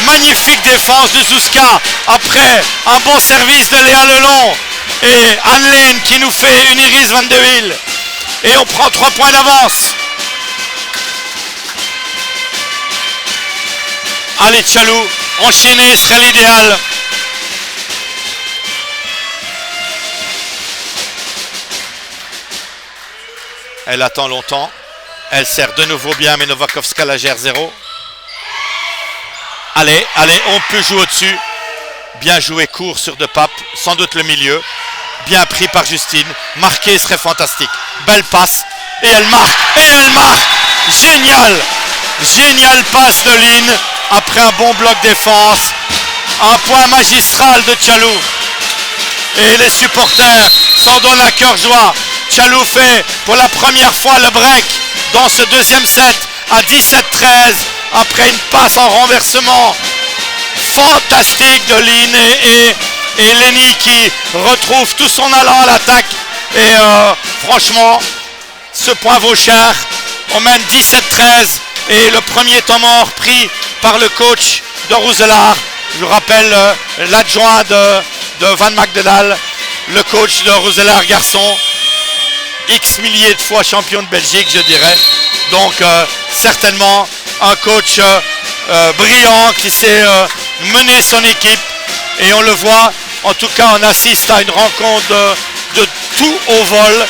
Magnifique défense de Zuzka après un bon service de Léa Lelon et Anne-Lène qui nous fait une Iris Van de Wiel. Et on prend 3 points d'avance. Allez Tchalou, enchaîner serait l'idéal. Elle attend longtemps. Elle sert de nouveau bien, mais Novakovska la gère 0. Allez, on peut jouer au-dessus. Bien joué, court sur de Pape, sans doute le milieu. Bien pris par Justine. Marqué serait fantastique. Belle passe. Et elle marque. Génial. Génial passe de Lynn. Après un bon bloc défense. Un point magistral de Tchalou. Et les supporters s'en donnent à cœur joie. Tchalou fait pour la première fois le break dans ce deuxième set à 17-13. Après une passe en renversement fantastique de Lynn et Lenny qui retrouve tout son allant à l'attaque. Et franchement, ce point vaut cher. On mène 17-13 et le premier temps mort pris par le coach de Roeselare. Je vous rappelle l'adjoint de Van Magdedal, le coach de Roeselare garçon. X milliers de fois champion de Belgique, je dirais. Donc certainement un coach brillant qui sait mener son équipe. Et on le voit, en tout cas on assiste à une rencontre de tout au vol.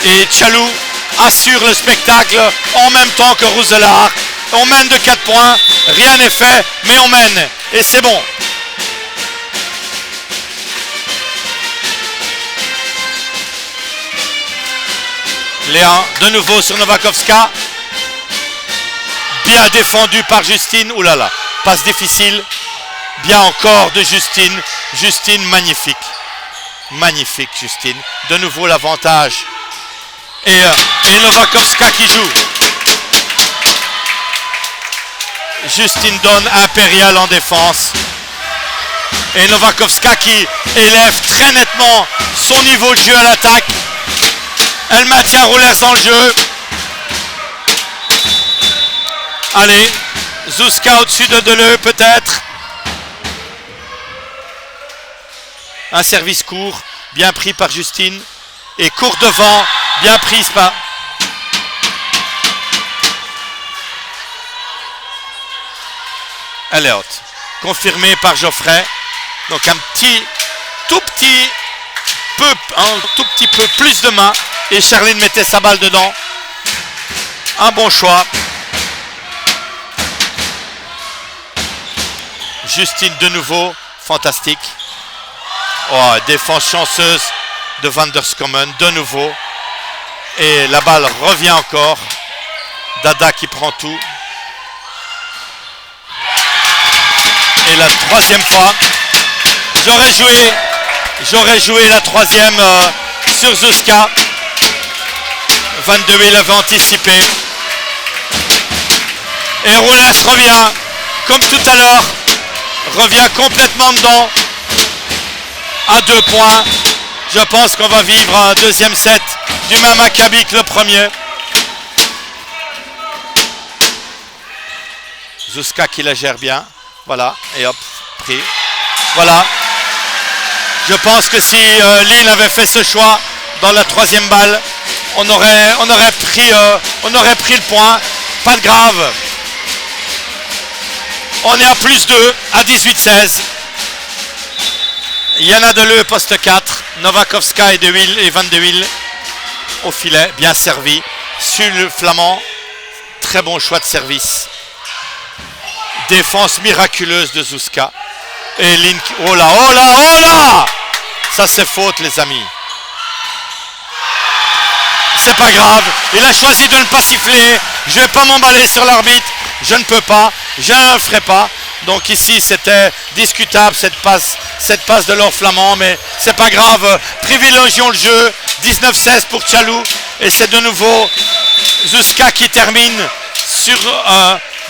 Et Tchalou assure le spectacle en même temps que Roeselare. On mène de 4 points, rien n'est fait, mais on mène. Et c'est bon. Léa, de nouveau sur Novakovska. Bien défendu par Justine. Ouh là là, passe difficile. Bien encore de Justine. Justine, magnifique. Magnifique, Justine. De nouveau l'avantage. Et Novakovska qui joue. Justine donne impérial en défense. Et Novakovska qui élève très nettement son niveau de jeu à l'attaque. Elle maintient Roulers dans le jeu. Allez, Zuzka au-dessus de Deleu peut-être. Un service court, bien pris par Justine. Et court devant, bien prise par... Elle est haute. Confirmée par Geoffrey. Donc un tout petit peu plus de main. Et Charline mettait sa balle dedans. Un bon choix. Justine de nouveau. Fantastique. Oh, défense chanceuse de Van der Skommen. De nouveau. Et la balle revient encore. Dada qui prend tout. Et la troisième fois. J'aurais joué la troisième sur Zuzka. Van de Wiel avait anticipé. Et Roulers revient, comme tout à l'heure, revient complètement dedans. À 2 points. Je pense qu'on va vivre un deuxième set du même acabit que le premier. Zuzka qui la gère bien. Voilà, et hop, pris. Voilà. Je pense que si Lynn avait fait ce choix dans la troisième balle, on aurait pris le point. Pas de grave. On est à plus 2, à 18-16. Yana Deleu, poste 4. Novakovska et Van de Wiel au filet. Bien servi. Sur le flamand. Très bon choix de service. Défense miraculeuse de Zuzka. Et Lynn. Oh là! Ça c'est faute les amis. C'est pas grave. Il a choisi de ne pas siffler. Je vais pas m'emballer sur l'arbitre. Je ne peux pas. Je ne le ferai pas. Donc ici c'était discutable cette passe de l'or flamand. Mais c'est pas grave. Privilégions le jeu. 19-16 pour Tchalou. Et c'est de nouveau Zuzka qui termine sur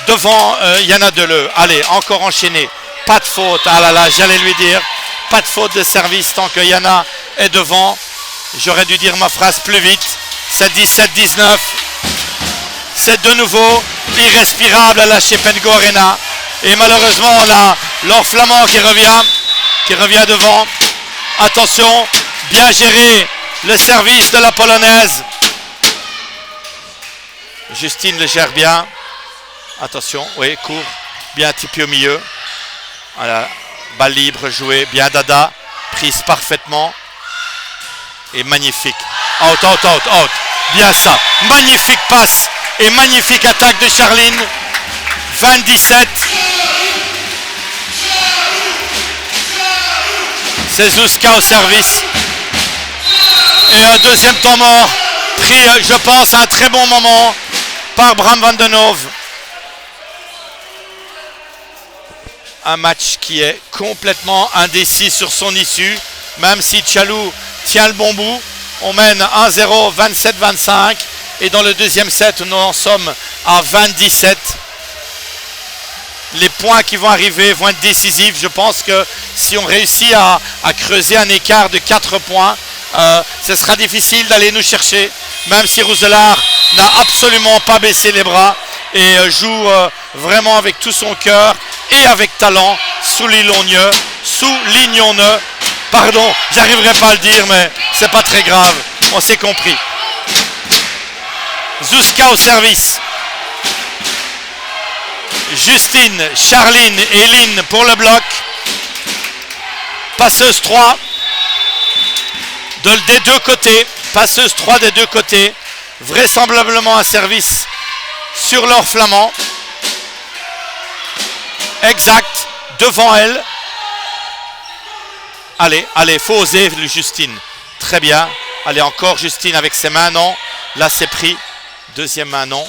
devant Yana Deleu. Allez, encore enchaîné. Pas de faute. Ah là là, j'allais lui dire. Pas de faute de service tant que Yana est devant. J'aurais dû dire ma phrase plus vite. C'est 17-19. C'est de nouveau irrespirable à la Chepengo Arena. Et malheureusement, on a l'or flamand qui revient devant. Attention, bien géré le service de la polonaise. Justine le gère bien. Attention, oui, court. Bien tipé au milieu. Voilà, balle libre jouée. Bien Dada, prise parfaitement. Et magnifique. Out, out, out, out. Bien ça. Magnifique passe. Et magnifique attaque de Charline. 27. C'est Zuzka au service. Et un deuxième temps mort. Pris, je pense, à un très bon moment par Bram van den Hove. Un match qui est complètement indécis sur son issue. Même si Tchalou tient le bon bout. On mène 1-0, 27-25. Et dans le deuxième set, nous en sommes à 27. Les points qui vont arriver vont être décisifs. Je pense que si on réussit à creuser un écart de 4 points, ce sera difficile d'aller nous chercher. Même si Rousselard n'a absolument pas baissé les bras et joue vraiment avec tout son cœur et avec talent. Soulignons-ne. Pardon, j'arriverai pas à le dire, mais c'est pas très grave. On s'est compris. Zuzka au service. Justine, Charline et Lynn pour le bloc. Passeuse 3 des deux côtés. Passeuse 3 des deux côtés. Vraisemblablement un service sur l'or flamand. Exact. Devant elle. Allez, faut oser Justine. Très bien. Allez, encore Justine avec ses mains, non. Là, c'est pris. Deuxième main, non.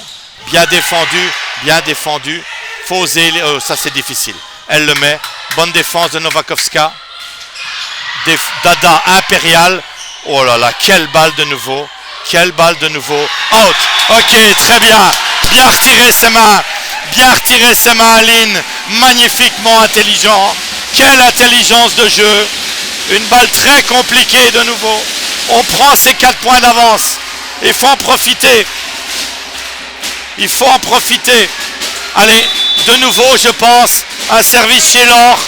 Bien défendu. Faut oser, ça c'est difficile. Elle le met. Bonne défense de Novakovska. Dada impérial. Oh là là, quelle balle de nouveau. Out. Ok, très bien. Bien retiré ses mains, Aline. Magnifiquement intelligent. Quelle intelligence de jeu. Une balle très compliquée de nouveau. On prend ces 4 points d'avance. Il faut en profiter. Allez, de nouveau, je pense, un service chez l'or.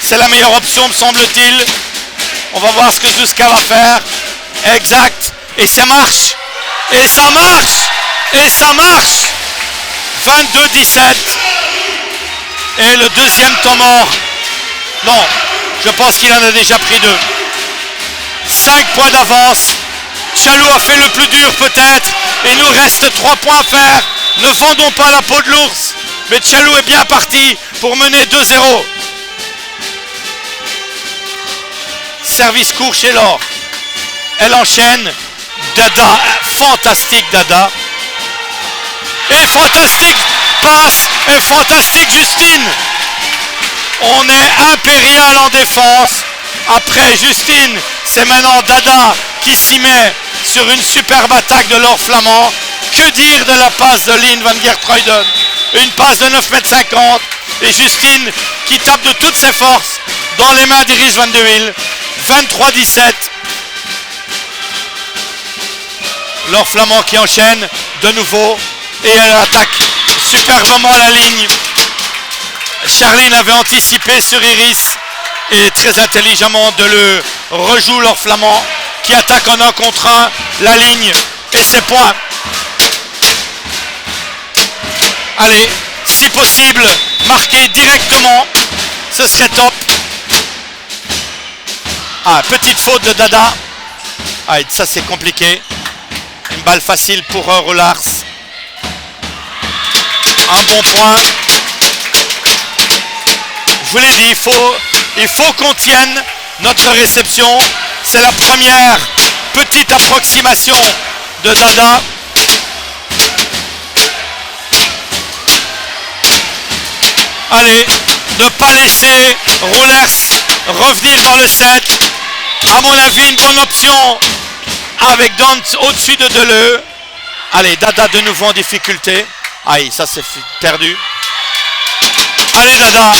C'est la meilleure option, me semble-t-il. On va voir ce que Zuzka va faire. Exact. Et ça marche. 22-17. Et le deuxième temps mort. Non, je pense qu'il en a déjà pris 2. 5 points d'avance. Tchalou a fait le plus dur peut-être. Il nous reste 3 points à faire. Ne vendons pas la peau de l'ours. Mais Tchalou est bien parti pour mener 2-0. Service court chez l'or. Elle enchaîne. Dada, fantastique Dada. Et fantastique passe. Et fantastique Justine. On est impérial en défense. Après Justine, c'est maintenant Dada qui s'y met sur une superbe attaque de l'or flamand. Que dire de la passe de Lynn van Geertruiden? Une passe de 9,50 m. Et Justine qui tape de toutes ses forces dans les mains d'Iris van de Wiel. 23-17. L'or flamand qui enchaîne de nouveau. Et elle attaque superbement la ligne. Charline avait anticipé sur Iris. Et très intelligemment de le rejoue l'or flamand qui attaque en 1 contre 1 la ligne. Et ses points. Allez, si possible, marquer directement. Ce serait top. Ah, petite faute de Dada. Ah, ça c'est compliqué. Une balle facile pour Rollars. Un bon point. Je vous l'ai dit, il faut qu'on tienne notre réception. C'est la première petite approximation de Dada. Allez, ne pas laisser Rollers revenir dans le set. À mon avis, une bonne option avec Dante au-dessus de Deleu. Allez, Dada de nouveau en difficulté. Aïe, ça c'est perdu. Allez Dada,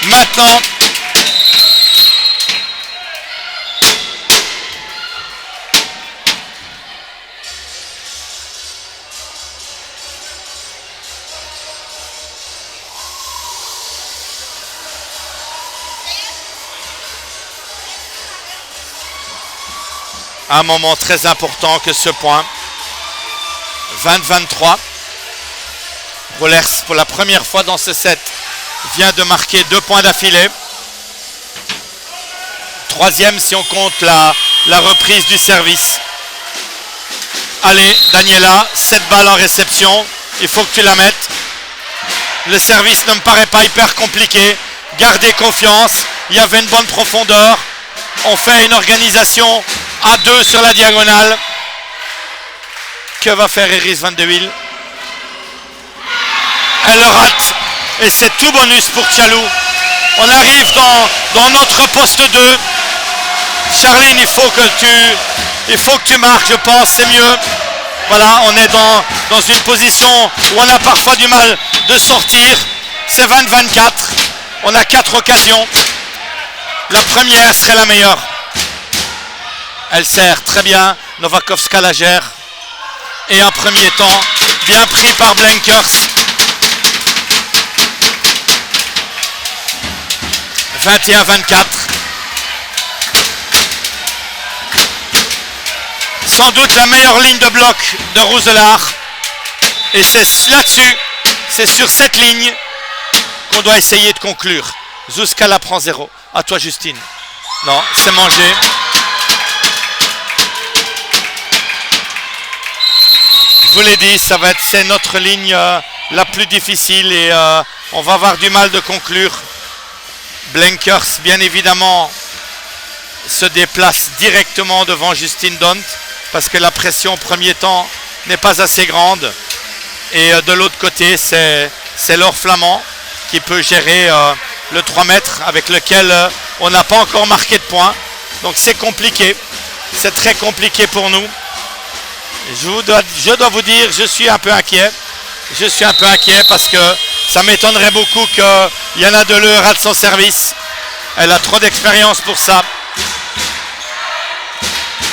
maintenant. un moment très important que ce point. 20-23. Rollers, pour la première fois dans ce set, vient de marquer 2 points d'affilée. Troisième si on compte la reprise du service. Allez, Daniela, 7 balles en réception. Il faut que tu la mettes. Le service ne me paraît pas hyper compliqué. Gardez confiance. Il y avait une bonne profondeur. On fait une organisation à 2 sur la diagonale. Que va faire Iris Van de Wiel? Elle le rate. Et c'est tout bonus pour Tchalou. On arrive dans notre poste 2. Charline, il faut que tu marques, je pense, c'est mieux. Voilà, on est dans une position où on a parfois du mal de sortir. C'est 20-24. On a 4 occasions. La première serait la meilleure. Elle sert très bien. Novakovska la gère. Et un premier temps bien pris par Blenkers. 21-24. Sans doute la meilleure ligne de bloc de Roeselare. Et c'est là-dessus, c'est sur cette ligne qu'on doit essayer de conclure. Zuzka la prend 0. À toi Justine. Non, c'est mangé. Je vous l'ai dit, c'est notre ligne la plus difficile et on va avoir du mal de conclure. Blenkers, bien évidemment, se déplace directement devant Justine Dont parce que la pression au premier temps n'est pas assez grande. Et de l'autre côté, c'est Laure Flamand qui peut gérer le 3 mètres avec lequel on n'a pas encore marqué de points. Donc c'est compliqué, c'est très compliqué pour nous. Je dois vous dire, je suis un peu inquiet. Je suis un peu inquiet parce que ça m'étonnerait beaucoup que Yana Deleu rate son service. Elle a trop d'expérience pour ça.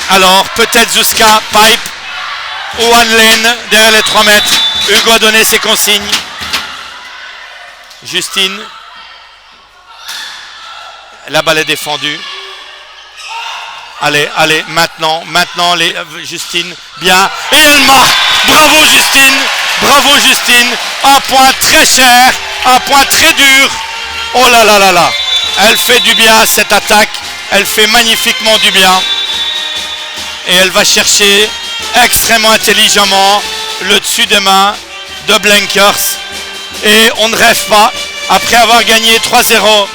Alors, peut-être Zuzka, pipe ou one lane derrière les 3 mètres. Hugo a donné ses consignes. Justine. La balle est défendue. Allez, maintenant, Justine, bien. Et elle marque. Bravo Justine. Un point très cher, un point très dur. Oh là là là là. Elle fait du bien à cette attaque. Elle fait magnifiquement du bien. Et elle va chercher extrêmement intelligemment le dessus des mains de Blenkers. Et on ne rêve pas, après avoir gagné 3-0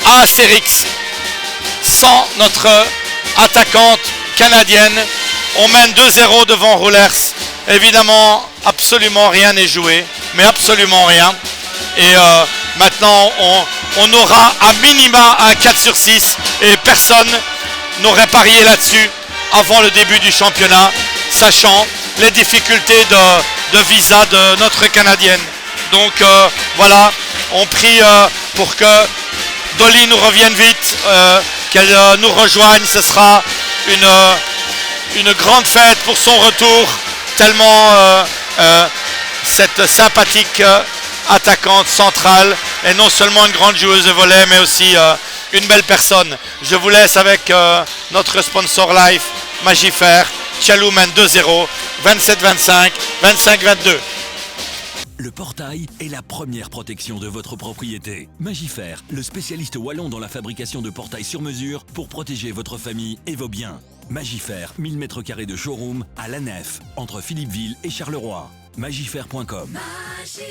à Astérix, sans notre attaquante canadienne, on mène 2-0 devant Rollers. Évidemment, absolument rien n'est joué, mais absolument rien. Et maintenant, on aura à minima un 4/6 et personne n'aurait parié là-dessus avant le début du championnat, sachant les difficultés de visa de notre Canadienne. Donc voilà, on prie pour que Dolly nous revienne vite, qu'elle nous rejoigne. Ce sera une grande fête pour son retour, tellement cette sympathique attaquante centrale est non seulement une grande joueuse de volley, mais aussi une belle personne. Je vous laisse avec notre sponsor live, Magifer. Tchalou mène 2-0, 27-25, 25-22. Le portail est la première protection de votre propriété. Magifer, le spécialiste wallon dans la fabrication de portails sur mesure pour protéger votre famille et vos biens. Magifer, 1000 m² de showroom à La Nef, entre Philippeville et Charleroi. Magifer.com. Magifer,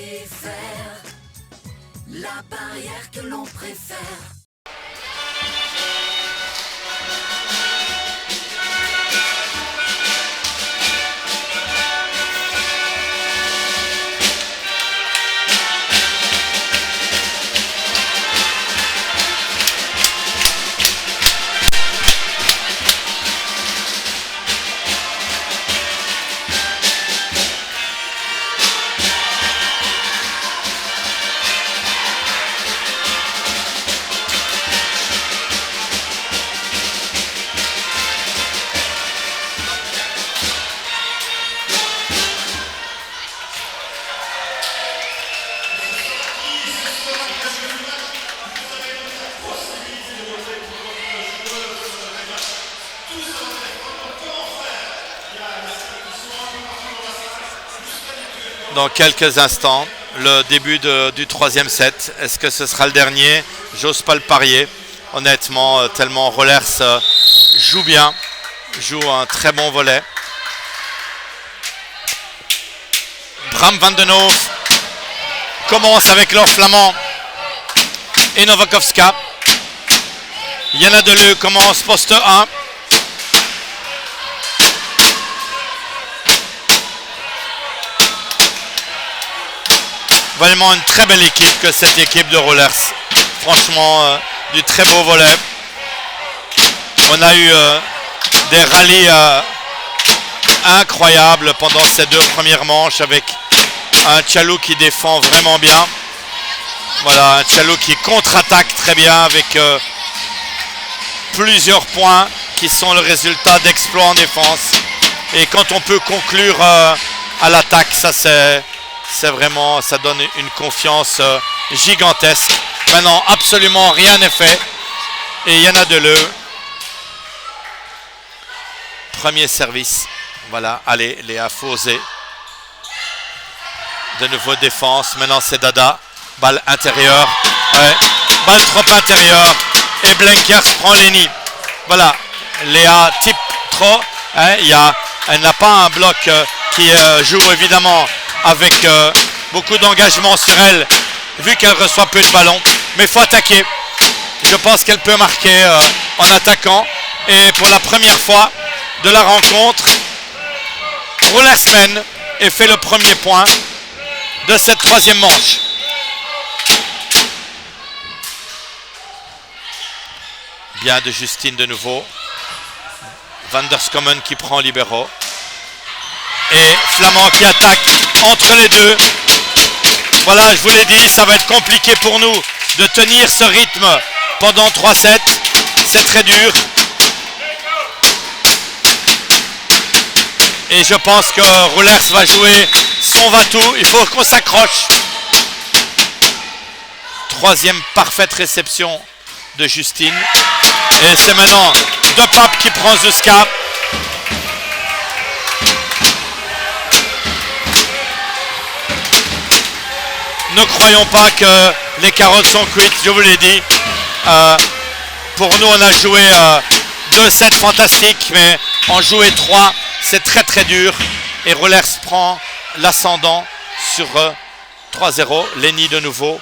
la barrière que l'on préfère. dans quelques instants le début du troisième set. Est-ce que ce sera le dernier? J'ose pas le parier. Honnêtement, tellement Rohlers joue bien, joue un très bon volley. Bram van den Hoof commence avec Laure Flamand et Novakovska. Yana Deleu commence poste 1. Vraiment une très belle équipe que cette équipe de Rohlers. Franchement, du très beau volley. On a eu des rallyes incroyables pendant ces deux premières manches avec un Tchalou qui défend vraiment bien. Voilà, un Tchalou qui contre-attaque très bien avec plusieurs points qui sont le résultat d'exploits en défense. Et quand on peut conclure à l'attaque, ça c'est vraiment, ça donne une confiance gigantesque. Maintenant, absolument rien n'est fait. Et Yana Deleu. Premier service. Voilà, allez, Léa Fauzé. De nouveau défense. Maintenant, c'est Dada. Balle intérieure. Ouais. Balle trop intérieure. Et Blenkers prend Lénie. Voilà. Léa type trop. Hein, elle n'a pas un bloc qui joue évidemment avec beaucoup d'engagement sur elle, vu qu'elle reçoit peu de ballons. Mais il faut attaquer. Je pense qu'elle peut marquer en attaquant. Et pour la première fois de la rencontre, Rohlers mène et fait le premier point de cette troisième manche. Bien de Justine de nouveau. Van der Skommen qui prend libéraux. Et Flamand qui attaque entre les deux. Voilà, je vous l'ai dit, ça va être compliqué pour nous de tenir ce rythme pendant 3 sets. C'est très dur. Et je pense que Rohlers va jouer son va-tout. Il faut qu'on s'accroche. Troisième parfaite réception de Justine. Et c'est maintenant De Pape qui prend Zuzka. Ne croyons pas que les carottes sont cuites, je vous l'ai dit. Pour nous, on a joué 2 sets fantastiques, mais en jouer 3, c'est très très dur. Et Rohlers prend l'ascendant sur 3-0. Lénie de nouveau.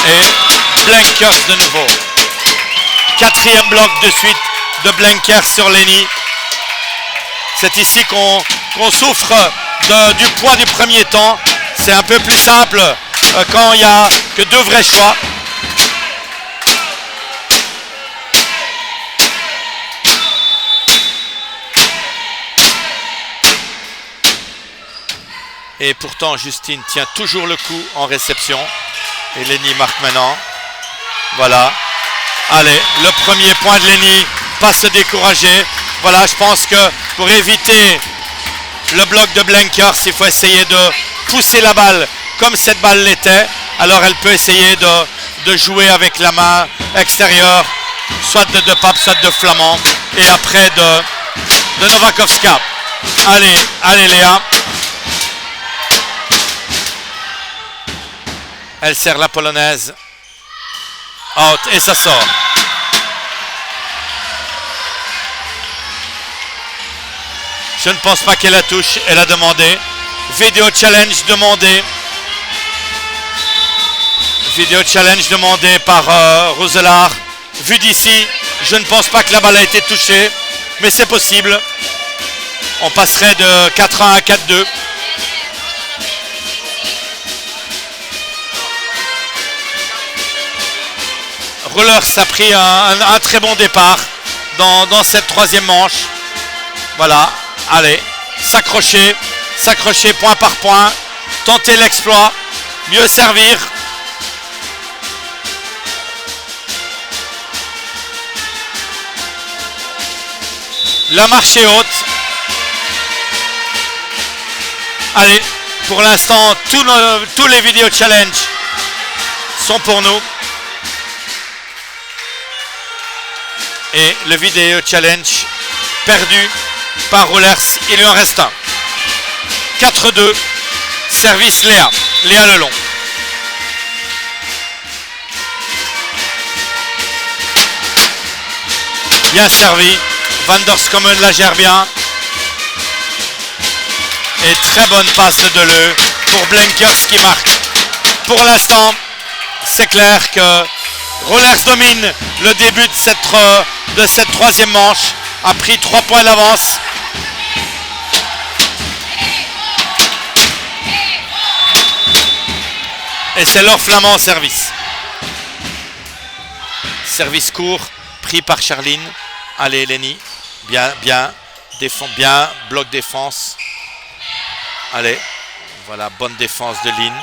Et Blenkers de nouveau. 4e bloc de suite de Blenkers sur Lénie. C'est ici qu'on souffre du poids du premier temps. C'est un peu plus simple quand il n'y a que 2 vrais choix. Et pourtant, Justine tient toujours le coup en réception. Et Lénie marque maintenant. Voilà. Allez, le premier point de Lénie. Pas se décourager. Voilà, je pense que pour éviter le bloc de Blenkers, il faut essayer de pousser la balle comme cette balle l'était. Alors elle peut essayer de jouer avec la main extérieure, soit de Pape, soit de Flamand. Et après de Novakovska. Allez Léa. Elle sert la polonaise. Out et ça sort. Je ne pense pas qu'elle la touche. Elle a demandé. Vidéo challenge demandé. Vidéo challenge demandé par Roselard. Vu d'ici, je ne pense pas que la balle a été touchée. Mais c'est possible. On passerait de 4-1 à 4-2. Rohlers a pris un très bon départ dans cette troisième manche. Voilà, allez, s'accrocher point par point, tenter l'exploit, mieux servir. La marche est haute. Allez, pour l'instant, tous les vidéos challenge sont pour nous. Et le vidéo challenge perdu par Rohlers, il lui en reste un. 4-2, Service Léa. Léa Lelong. Bien servi. Van der Skommen la gère bien. Et très bonne passe de Deleu pour Blenkers qui marque. Pour l'instant, c'est clair que Rollers domine le début de cette troisième manche. A pris 3 points d'avance. Et c'est leur Flamand en service. Service court, pris par Charline. Allez, Lenny. Bien, bien. Défend bien. Bloc défense. Allez. Voilà, bonne défense de Lynn.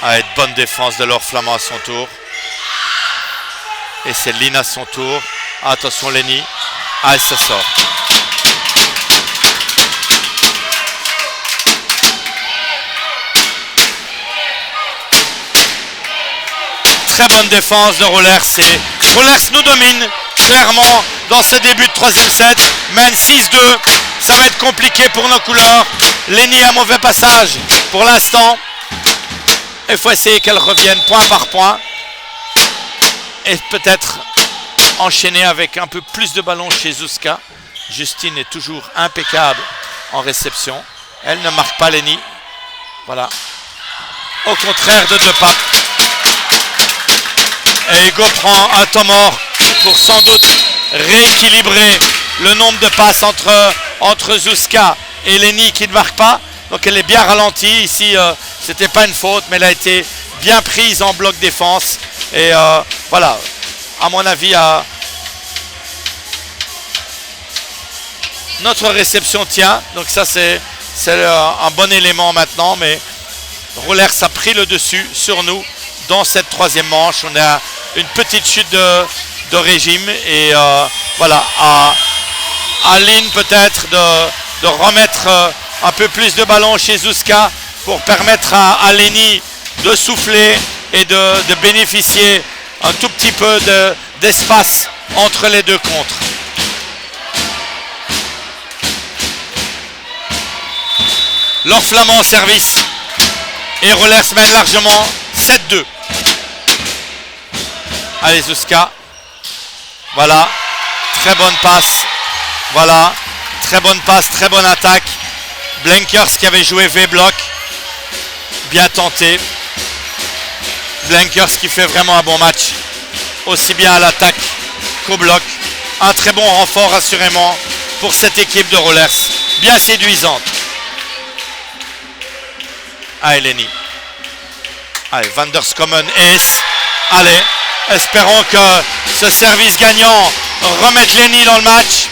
Allez, bonne défense de leur Flamand à son tour. Et c'est Lynn à son tour. Attention, Lenny. Ah, ça sort. Très bonne défense de Rollers. Rollers nous domine clairement dans ce début de troisième set. Mène 6-2. Ça va être compliqué pour nos couleurs. Lenny a un mauvais passage pour l'instant. Il faut essayer qu'elle revienne point par point. Et peut-être enchaîner avec un peu plus de ballons chez Zuzka. Justine est toujours impeccable en réception. Elle ne marque pas Lenny. Voilà. Au contraire de 2 pas. Et Hugo prend un temps mort pour sans doute rééquilibrer le nombre de passes entre Zuzka et Lenny qui ne marque pas. Donc elle est bien ralentie. Ici, c'était pas une faute, mais elle a été bien prise en bloc défense. Et voilà, à mon avis, notre réception tient. Donc ça, c'est un bon élément maintenant. Mais Rollers a pris le dessus sur nous dans cette troisième manche. On a une petite chute de régime. Et voilà, à Lynn peut-être de remettre un peu plus de ballon chez Zuzka pour permettre à Lenny de souffler et de bénéficier un tout petit peu d'espace entre les deux contres. Leur Flamand en service et Rollers mène largement 7-2. Allez Zuzka. Voilà. Très bonne passe. Voilà. Très bonne passe, très bonne attaque. Blenkers qui avait joué V-block. Bien tenté. Blenkers qui fait vraiment un bon match. Aussi bien à l'attaque qu'au bloc. Un très bon renfort assurément pour cette équipe de Rollers. Bien séduisante. Allez Lenny. Allez, Van der Skommen ace. Allez, espérons que ce service gagnant remette Lenny dans le match.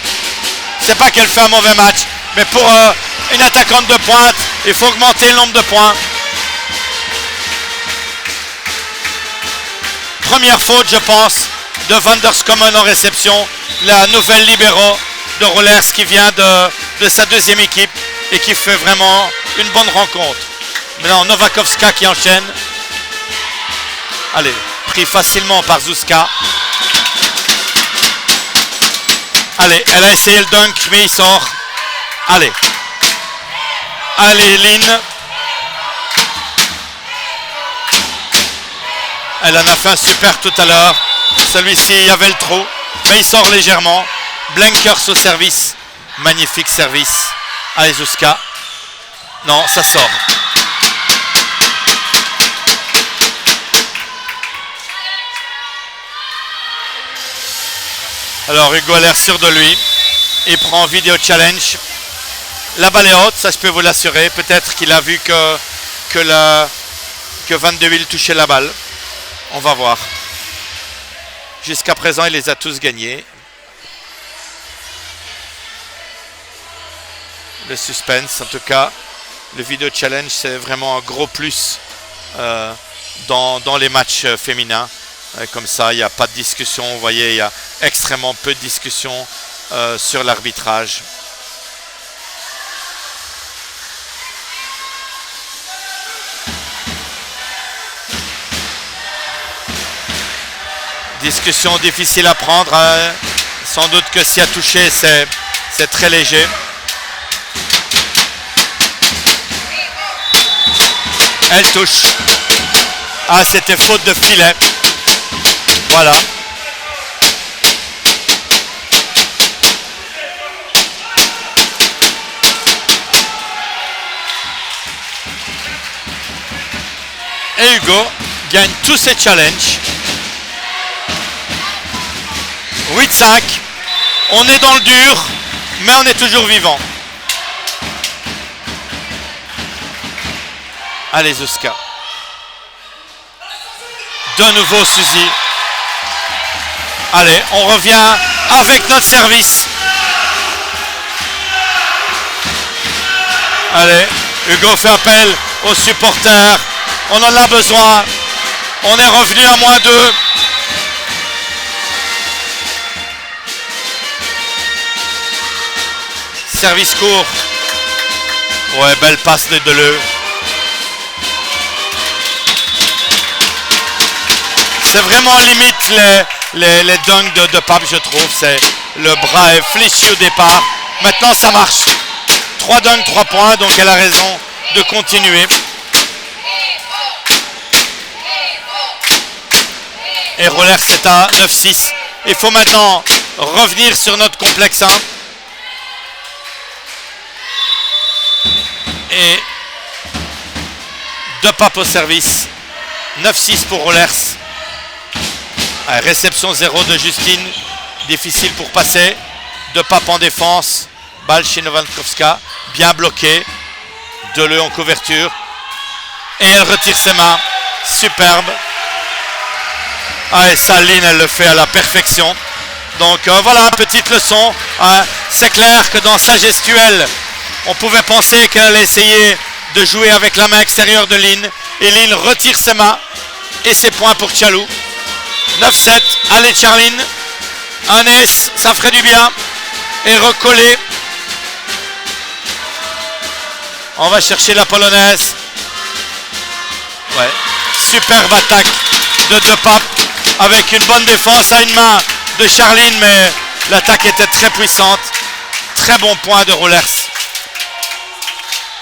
C'est pas qu'elle fait un mauvais match, mais pour une attaquante de pointe, il faut augmenter le nombre de points. Première faute, je pense, de Van der Skommen en réception. La nouvelle libéro de Rollers qui vient de sa deuxième équipe et qui fait vraiment une bonne rencontre. Maintenant, Novakovska qui enchaîne. Allez, pris facilement par Zuzka. Allez, elle a essayé le dunk, mais il sort. Allez. Allez, Lynn. Elle en a fait un super tout à l'heure. Celui-ci, il y avait le trou, mais il sort légèrement. Blenkers au service. Magnifique service. Allez, Zuzka. Non, ça sort. Alors Hugo a l'air sûr de lui. Il prend vidéo challenge. La balle est haute, ça je peux vous l'assurer. Peut-être qu'il a vu que Van de Wiel touchait la balle. On va voir. Jusqu'à présent, il les a tous gagnés. Le suspense, en tout cas. Le vidéo challenge, c'est vraiment un gros plus dans les matchs féminins. Comme ça, il n'y a pas de discussion. Vous voyez, il y a extrêmement peu de discussion sur l'arbitrage. Discussion difficile à prendre. Sans doute que s'il y a touché, c'est très léger. Elle touche. Ah, c'était faute de filet. Voilà. Et Hugo gagne tous ses challenges. 8-5. On est dans le dur, mais on est toujours vivant. Allez, Zuzka. De nouveau, Suzy. Allez, on revient avec notre service. Allez, Hugo fait appel aux supporters. On en a besoin. On est revenu à -2. Service court. Ouais, belle passe de Deleu. C'est vraiment limite les dunks de Pape, je trouve. C'est le bras est fléchi au départ. Maintenant, ça marche. 3 dunks, 3 points. Donc, elle a raison de continuer. Et Rollers c'est à 9-6. Il faut maintenant revenir sur notre complexe 1. Et 2 papes au service. 9-6 pour Rollers. Réception 0 de Justine. Difficile pour passer. 2 papes en défense. Balle chez Novankovska. Bien bloqué. Deleu en couverture. Et elle retire ses mains. Superbe. Ah, et Saline, elle le fait à la perfection. Donc voilà, petite leçon. C'est clair que dans sa gestuelle, on pouvait penser qu'elle allait essayer de jouer avec la main extérieure de Lynn. Et Lynn retire ses mains. Et ses points pour Tchalou. 9-7. Allez, Charline. Un ace, ça ferait du bien. Et recoller. On va chercher la polonaise. Ouais. Superbe attaque de deux papes. Avec une bonne défense à une main de Charline, mais l'attaque était très puissante. Très bon point de Rollers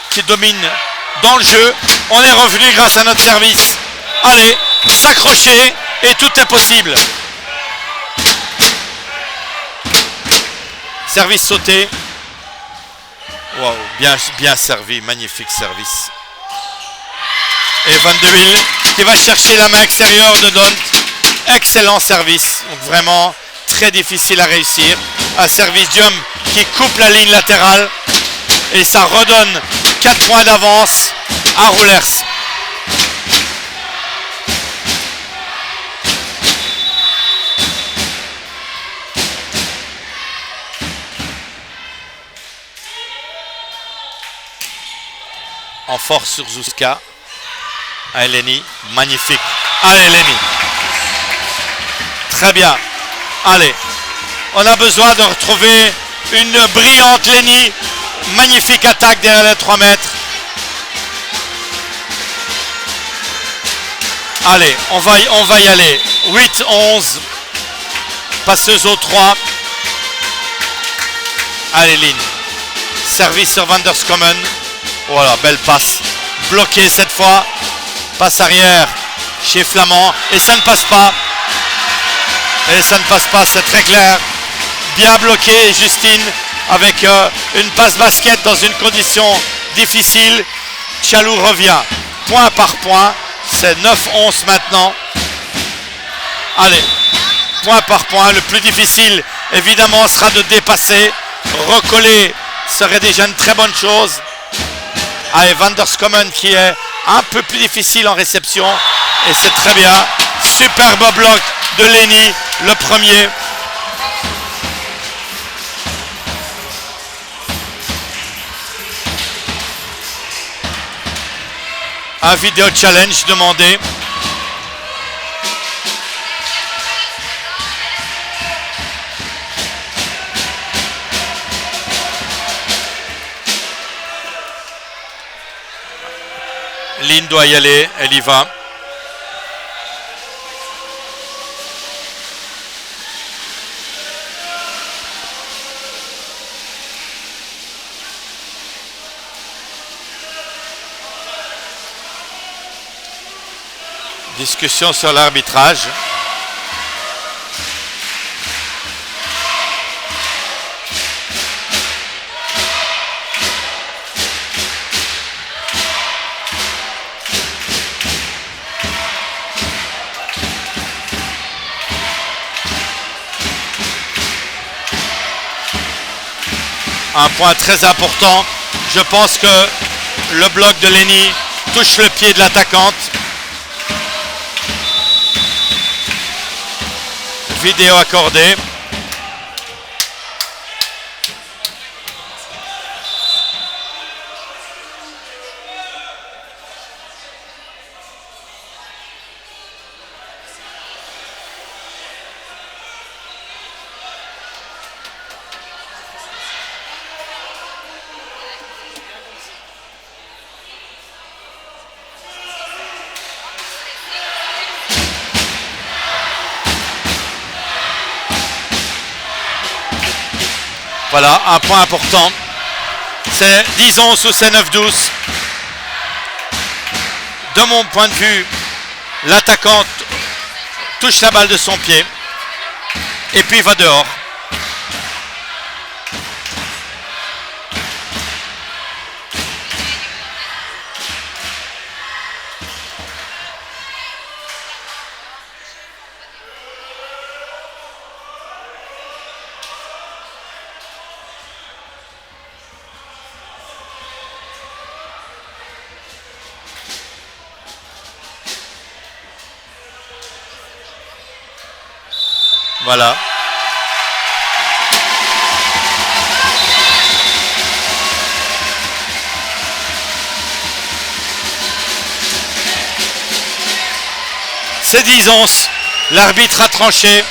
qui domine dans le jeu. On est revenu grâce à notre service. Allez, s'accrocher et tout est possible. Service sauté. Wow, bien servi, magnifique service. Et Van de Wiel qui va chercher la main extérieure de Dont. Excellent service, donc vraiment très difficile à réussir. Un service Diom qui coupe la ligne latérale et ça redonne 4 points d'avance à Rollers. En force sur Zuzka. À Eleni, magnifique. Allez Eleni. Très bien. Allez. On a besoin de retrouver une brillante Leni. Magnifique attaque derrière les 3 mètres. Allez, on va y aller. 8-11. Passeuse au 3. Allez Lynn. Service sur Vanderskommen. Voilà, belle passe. Bloqué cette fois. Passe arrière chez Flamand. Et ça ne passe pas. Et ça ne passe pas, c'est très clair. Bien bloqué Justine avec une passe basket dans une condition difficile. Tchalou revient point par point. C'est 9-11 maintenant. Allez, point par point. Le plus difficile, évidemment, sera de dépasser. Recoller serait déjà une très bonne chose. Allez, Vanderskommen qui est un peu plus difficile en réception. Et c'est très bien. Superbe bloc de Leni, le premier. Un vidéo challenge demandé. Lynn doit y aller, elle y va. Discussion sur l'arbitrage. Un point très important. Je pense que le bloc de Lenny touche le pied de l'attaquante. Vidéo accordée. Voilà, un point important. C'est 10-11 ou c'est 9-12. De mon point de vue, l'attaquante touche la balle de son pied et puis va dehors. Voilà. C'est 10-11. L'arbitre a tranché.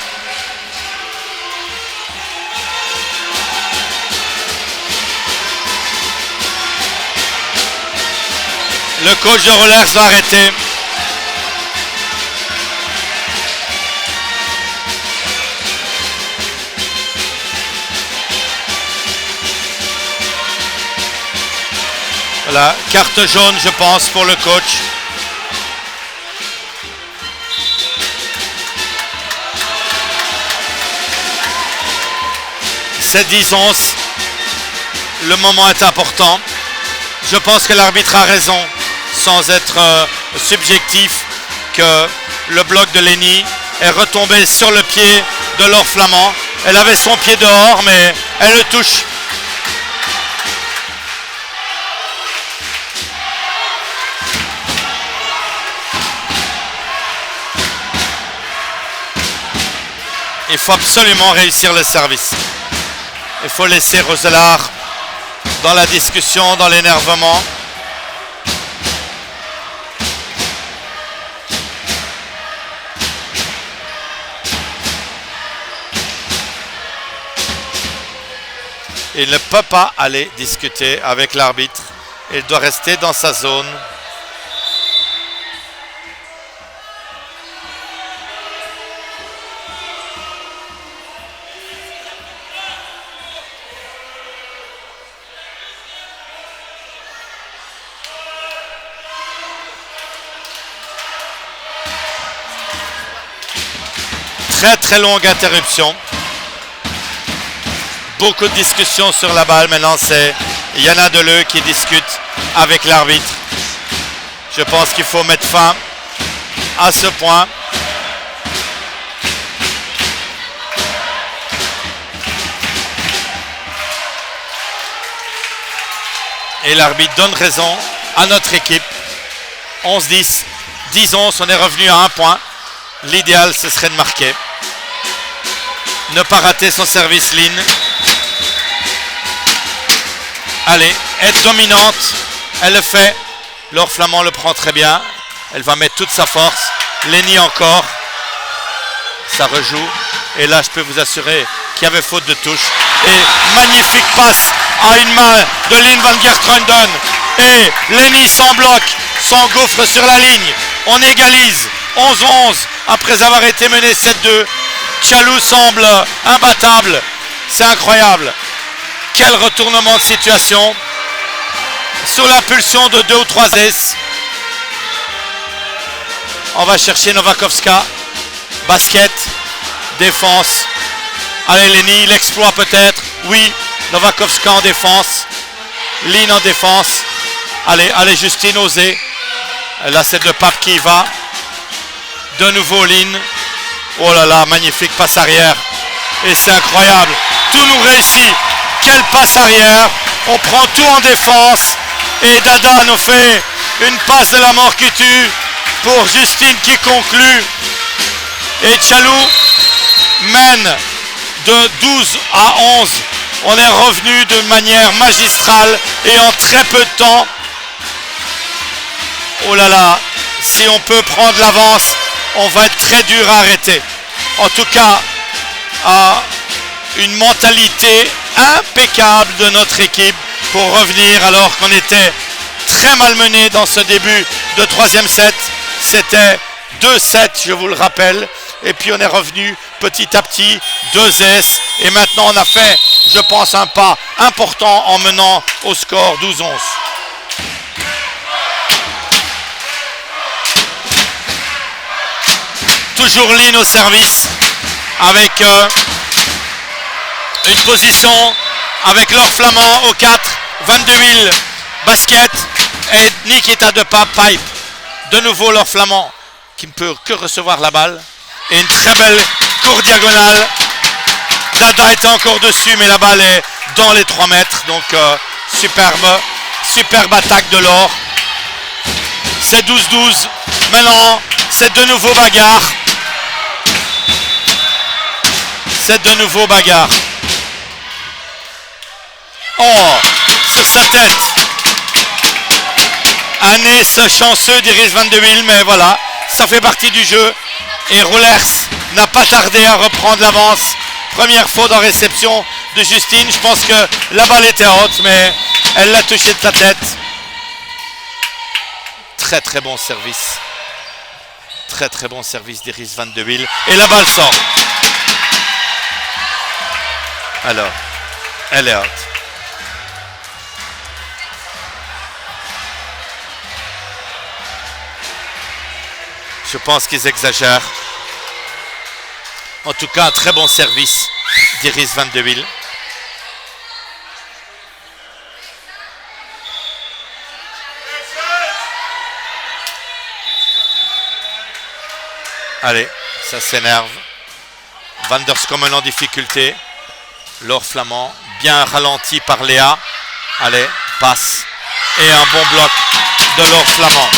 Le coach de Rollers va arrêter. Voilà, carte jaune, je pense, pour le coach. C'est 10-11. Le moment est important. Je pense que l'arbitre a raison, sans être subjectif, que le bloc de Lenny est retombé sur le pied de Laure Flamand. Elle avait son pied dehors, mais elle le touche. Il faut absolument réussir le service. Il faut laisser Roselaar dans la discussion, dans l'énervement. Il ne peut pas aller discuter avec l'arbitre. Il doit rester dans sa zone. Très longue interruption. Beaucoup de discussions sur la balle. Maintenant, c'est Yana Deleu qui discute avec l'arbitre. Je pense qu'il faut mettre fin à ce point. Et l'arbitre donne raison à notre équipe. 11-10, 10-11, on est revenu à un point. L'idéal, ce serait de marquer. Ne pas rater son service ligne. Allez, être dominante. Elle le fait. Laure Flamand le prend très bien. Elle va mettre toute sa force. Lenny encore. Ça rejoue. Et là, je peux vous assurer qu'il y avait faute de touche. Et magnifique passe à une main de Lynn Van Gertruiden. Et Lenny sans bloc, s'engouffre sur la ligne. On égalise. 11-11 après avoir été mené 7-2. Tchalou semble imbattable. C'est incroyable. Quel retournement de situation. Sous l'impulsion de 2 ou 3 S. On va chercher Novakovska. Basket. Défense. Allez, Lenny, l'exploit peut-être. Oui, Novakovska en défense. Lynn en défense. Allez, allez, Justine, osez. Là, c'est de Pape qui y va. De nouveau, Lynn. Oh là là, magnifique passe arrière. Et c'est incroyable. Tout nous réussit. Quelle passe arrière. On prend tout en défense. Et Dada nous fait une passe de la mort qui tue pour Justine qui conclut. Et Tchalou mène de 12 à 11. On est revenu de manière magistrale et en très peu de temps. Oh là là, si on peut prendre l'avance, on va être très dur à arrêter. En tout cas, une mentalité impeccable de notre équipe pour revenir alors qu'on était très malmené dans ce début de troisième set. C'était 2-7, je vous le rappelle. Et puis on est revenu petit à petit, 2-S. Et maintenant on a fait, je pense, un pas important en menant au score 12-11. Toujours Lynn au service avec une position avec Laure Flamand au 4, 22 000 basket et Nikita de Pipe. De nouveau Laure Flamand qui ne peut que recevoir la balle et une très belle courte diagonale. Dada était encore dessus mais la balle est dans les 3 mètres, donc superbe attaque de Laure. C'est 12-12, maintenant c'est de nouveau bagarre. C'est de nouveau bagarre. Oh, sur sa tête. Un ace chanceux d'Iris Van de Wiel, mais voilà, ça fait partie du jeu. Et Roulers n'a pas tardé à reprendre l'avance. Première faute en réception de Justine. Je pense que la balle était haute, mais elle l'a touché de la tête. Très très bon service. Très très bon service d'Iris Van de Wiel. Et la balle sort. Alors, elle est out. Je pense qu'ils exagèrent. En tout cas, un très bon service d'Iris Van de Wiel. Allez, ça s'énerve. Van der Schommel en difficulté. Laure Flamand, bien ralenti par Léa. Allez, passe. Et un bon bloc de Laure Flamand.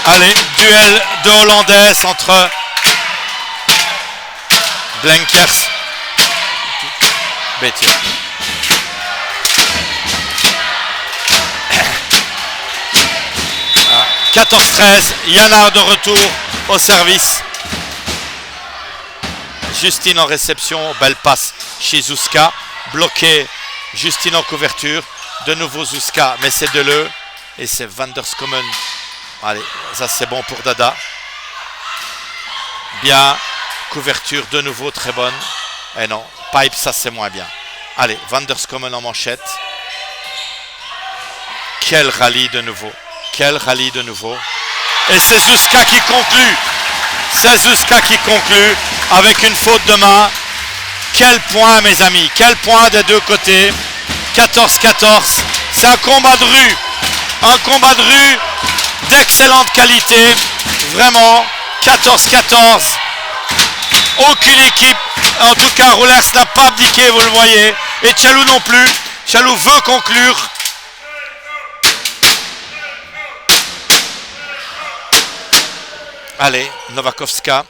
Allez, duel de Hollandaise entre Blenkers. Bétier. Ah, 14-13, Yana de retour au service. Justine en réception, belle passe chez Zouska. Bloqué, Justine en couverture. De nouveau Zouska, mais c'est Deleu. Et c'est Van der Schommel. Allez, ça c'est bon pour Dada. Bien, couverture de nouveau très bonne. Et non, Pipe, ça c'est moins bien. Allez, Van der Schommel en manchette. Quel rallye de nouveau. Quel rallye de nouveau. Et c'est Zouska qui conclut. C'est Zouska qui conclut avec une faute de main. Quel point, mes amis. Quel point des deux côtés. 14-14. C'est un combat de rue. Un combat de rue d'excellente qualité. Vraiment. 14-14. Aucune équipe, en tout cas Roulers n'a pas abdiqué, vous le voyez. Et Tchalou non plus. Tchalou veut conclure. Allez, Novakovska.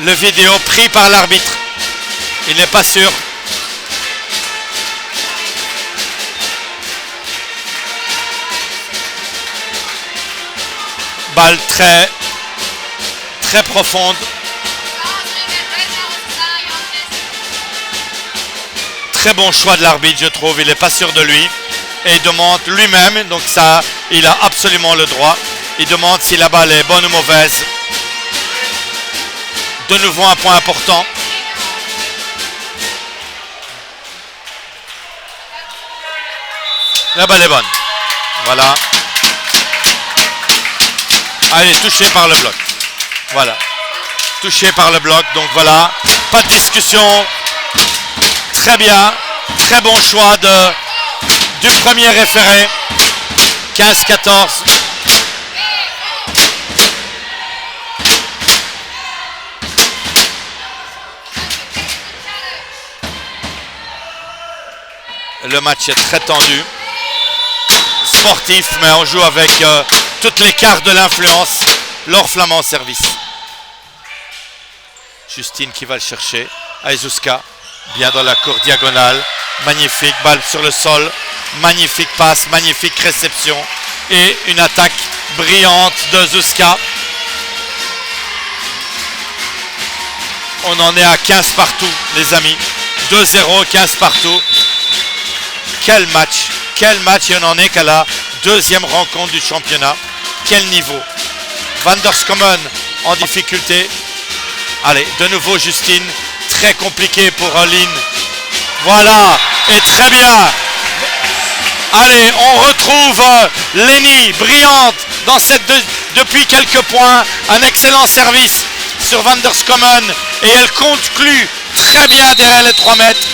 Le vidéo pris par l'arbitre. Il n'est pas sûr. Balle très profonde. Très bon choix de l'arbitre, je trouve. Il n'est pas sûr de lui. Et il demande lui-même, donc ça, il a absolument le droit. Il demande si la balle est bonne ou mauvaise. De nouveau un point important. La balle est bonne. Voilà. Allez, touché par le bloc. Voilà. Touché par le bloc. Donc voilà. Pas de discussion. Très bien. Très bon choix du premier référé. 15-14. Le match est très tendu. Sportif, mais on joue avec toutes les cartes de l'influence. Laure Flamand service. Justine qui va le chercher. Aizuska, bien dans la cour diagonale. Magnifique, balle sur le sol. Magnifique passe, magnifique réception. Et une attaque brillante de Zuzka. On en est à 15 partout, les amis. 2-0, 15 partout. Quel match, et on en est qu'à la deuxième rencontre du championnat. Quel niveau. Vanderskommen en difficulté. Allez, de nouveau Justine, très compliqué pour Lynn. Voilà, et très bien. Allez, on retrouve Leni, brillante dans depuis quelques points. Un excellent service sur Vanderskommen et elle conclut très bien derrière les 3 mètres.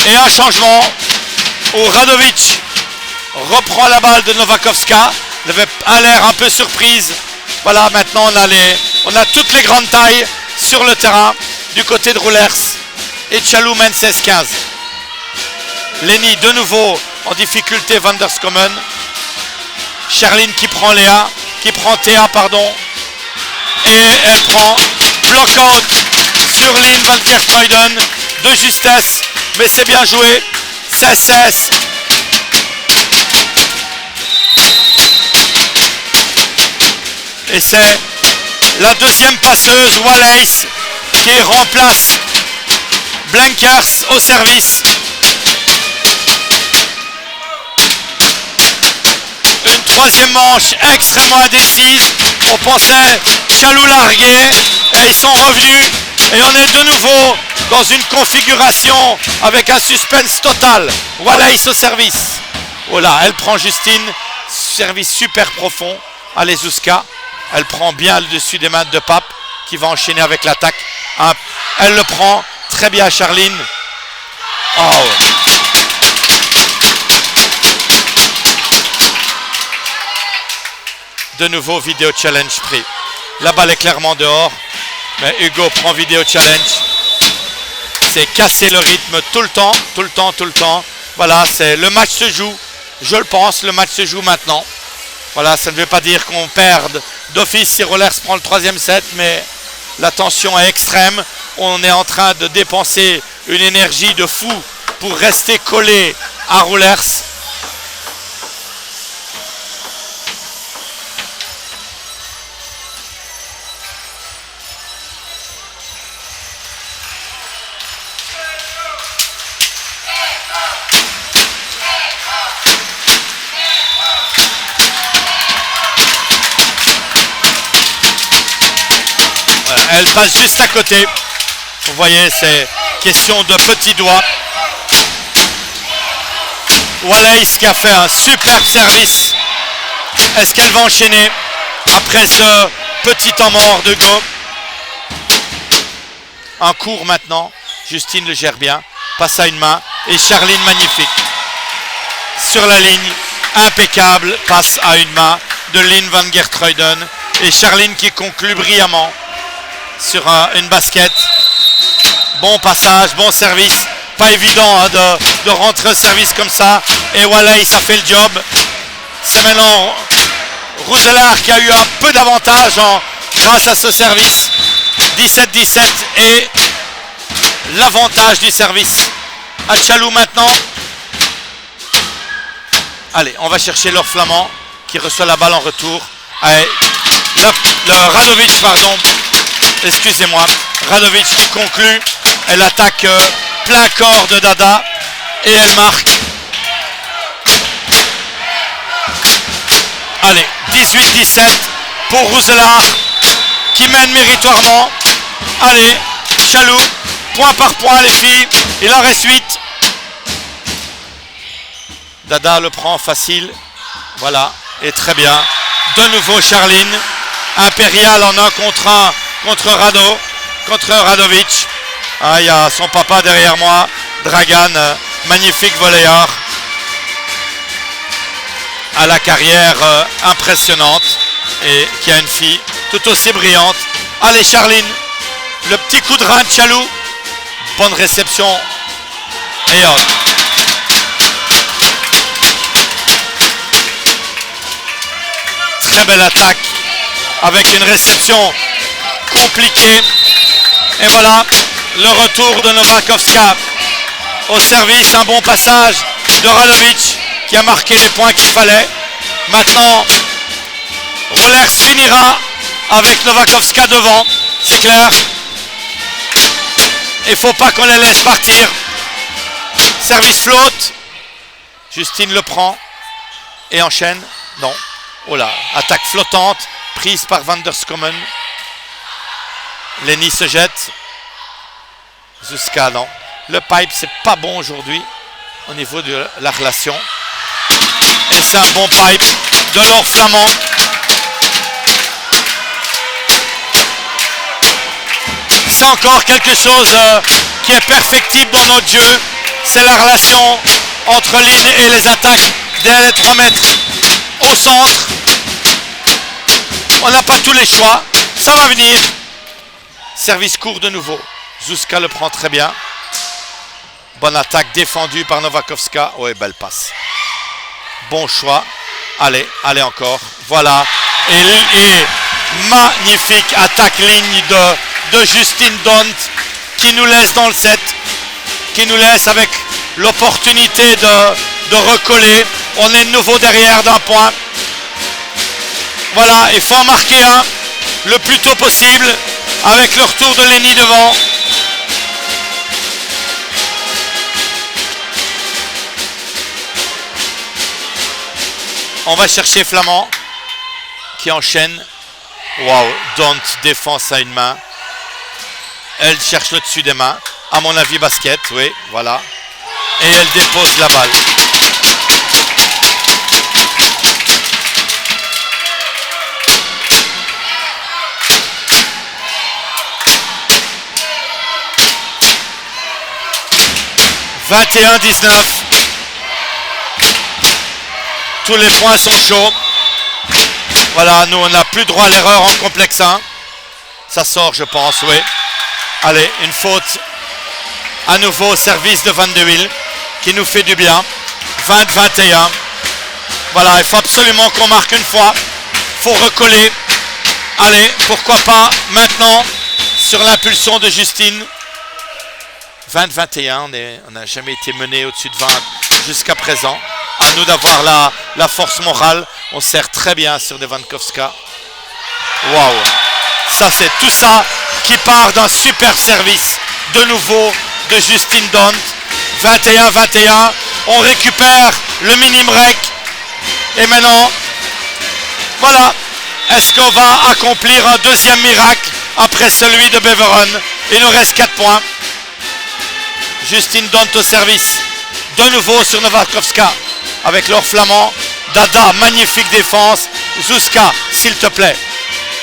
Et un changement où Radovic reprend la balle de Novakovska. Elle avait l'air un peu surprise. Voilà, maintenant on a toutes les grandes tailles sur le terrain du côté de Roulers. Et Tchalou mène 16-15. Leni de nouveau en difficulté, Vanderskommen. Charline qui prend Théa, pardon. Et elle prend block-out sur Lynn Van Gertruiden de justesse. Mais c'est bien joué. 16-16. Et c'est la deuxième passeuse, Wallace, qui remplace Blenkers au service. Une troisième manche extrêmement indécise. On pensait Tchalou larguer et ils sont revenus. Et on est de nouveau dans une configuration avec un suspense total. Wallace au service. Oh là, elle prend Justine. Service super profond. Allez, Zuzka. Elle prend bien le dessus des mains de Pape qui va enchaîner avec l'attaque. Elle le prend. Très bien, Charline. Oh. De nouveau, vidéo challenge pris. La balle est clairement dehors. Mais Hugo prend vidéo challenge. C'est casser le rythme tout le temps. Voilà, le match se joue. Je le pense, le match se joue maintenant. Voilà, ça ne veut pas dire qu'on perde d'office si Rollers prend le 3e set, mais la tension est extrême. On est en train de dépenser une énergie de fou pour rester collé à Rollers. Elle passe juste à côté. Vous voyez, c'est question de petits doigts. Wallace qui a fait un superbe service. Est-ce qu'elle va enchaîner après ce petit temps mort de Go? Un court maintenant. Justine le gère bien. Passe à une main. Et Charline magnifique. Sur la ligne. Impeccable. Passe à une main de Lynn Van Gertruiden. Et Charline qui conclut brillamment sur une basket. Bon passage, bon service. Pas évident hein, de rentrer au service comme ça. Et Wallace a fait le job. C'est maintenant Rousselaar qui a eu un peu d'avantage grâce à ce service. 17-17 et l'avantage du service à Tchalou maintenant. Allez, on va chercher Laure Flamand qui reçoit la balle en retour. Allez, le Radovic, pardon. Excusez-moi, Radovic qui conclut. Elle attaque plein corps de Dada et elle marque. Allez, 18-17 pour Rousselaar qui mène méritoirement. Allez, Tchalou, point par point les filles. Il en reste 8. Dada le prend facile. Voilà. Et très bien. De nouveau Charline. Impérial en 1 contre 1 contre Radovic. Ah, il y a son papa derrière moi. Dragan, magnifique volleyeur. À la carrière impressionnante. Et qui a une fille tout aussi brillante. Allez Charline. Le petit coup de rein de Chalou. Bonne réception. Et hop. Très belle attaque. Avec une réception compliquée. Et voilà. Le retour de Novakovska. Au service. Un bon passage de Radovic. Qui a marqué les points qu'il fallait. Maintenant. Rollers finira. Avec Novakovska devant. C'est clair. Il ne faut pas qu'on les laisse partir. Service flotte. Justine le prend. Et enchaîne. Non. Oh là. Attaque flottante. Prise par Van der Skommen. Lenny se jette. Zuzka, non. Le pipe, c'est pas bon aujourd'hui. Au niveau de la relation. Et c'est un bon pipe. De l'or flamand. C'est encore quelque chose qui est perfectible dans notre jeu. C'est la relation entre lignes et les attaques derrière les 3 mètres au centre. On n'a pas tous les choix. Ça va venir. Service court de nouveau. Zuzka le prend très bien. Bonne attaque défendue par Novakovska. Ouais, belle passe. Bon choix. Allez, allez encore. Voilà. Et magnifique attaque ligne de Justine Dont qui nous laisse dans le set, qui nous laisse avec l'opportunité de recoller. On est de nouveau derrière d'un point. Voilà, il faut en marquer un le plus tôt possible avec le retour de Lenny devant. On va chercher Flamand qui enchaîne. Waouh, Dont défense à une main. Elle cherche le dessus des mains. À mon avis, basket, oui, voilà. Et elle dépose la balle. « 21-19. Tous les points sont chauds. Voilà, nous on n'a plus droit à l'erreur en complexe 1. Ça sort, je pense, oui. Allez, une faute à nouveau au service de Van de Wiel qui nous fait du bien. 20-21. Voilà, il faut absolument qu'on marque une fois. Il faut recoller. Allez, pourquoi pas maintenant sur l'impulsion de Justine. 20-21, on n'a jamais été mené au-dessus de 20 jusqu'à présent. À nous d'avoir la force morale. On sert très bien sur Nevankovska. Waouh! Ça, c'est tout ça qui part d'un super service. De nouveau, de Justine Dont. 21-21. On récupère le mini break. Et maintenant, voilà. Est-ce qu'on va accomplir un deuxième miracle après celui de Beveren? Il nous reste 4 points. Justine Dont au service. De nouveau sur Novakovska. Avec l'or flamand. Dada, magnifique défense. Zuzka, s'il te plaît.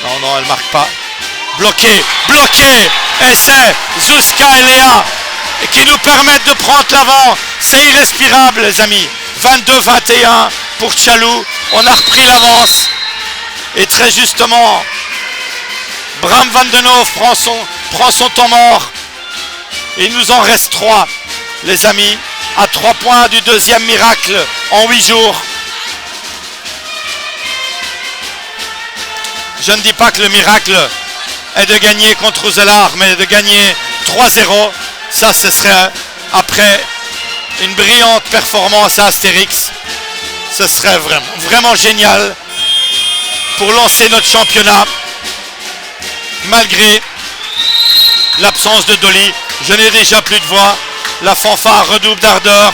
Non, non, elle ne marque pas. Bloqué, bloqué. Et c'est Zuzka et Léa qui nous permettent de prendre l'avant. C'est irrespirable, les amis. 22-21 pour Chalou. On a repris l'avance. Et très justement, Bram Van Den Hoof prend son temps mort. Il nous en reste 3, les amis. À 3 points du deuxième miracle en 8 jours. Je ne dis pas que le miracle est de gagner contre Roeselare, mais de gagner 3-0. Ça, ce serait après une brillante performance à Astérix. Ce serait vraiment génial pour lancer notre championnat. Malgré l'absence de Dolly, je n'ai déjà plus de voix. La fanfare redouble d'ardeur.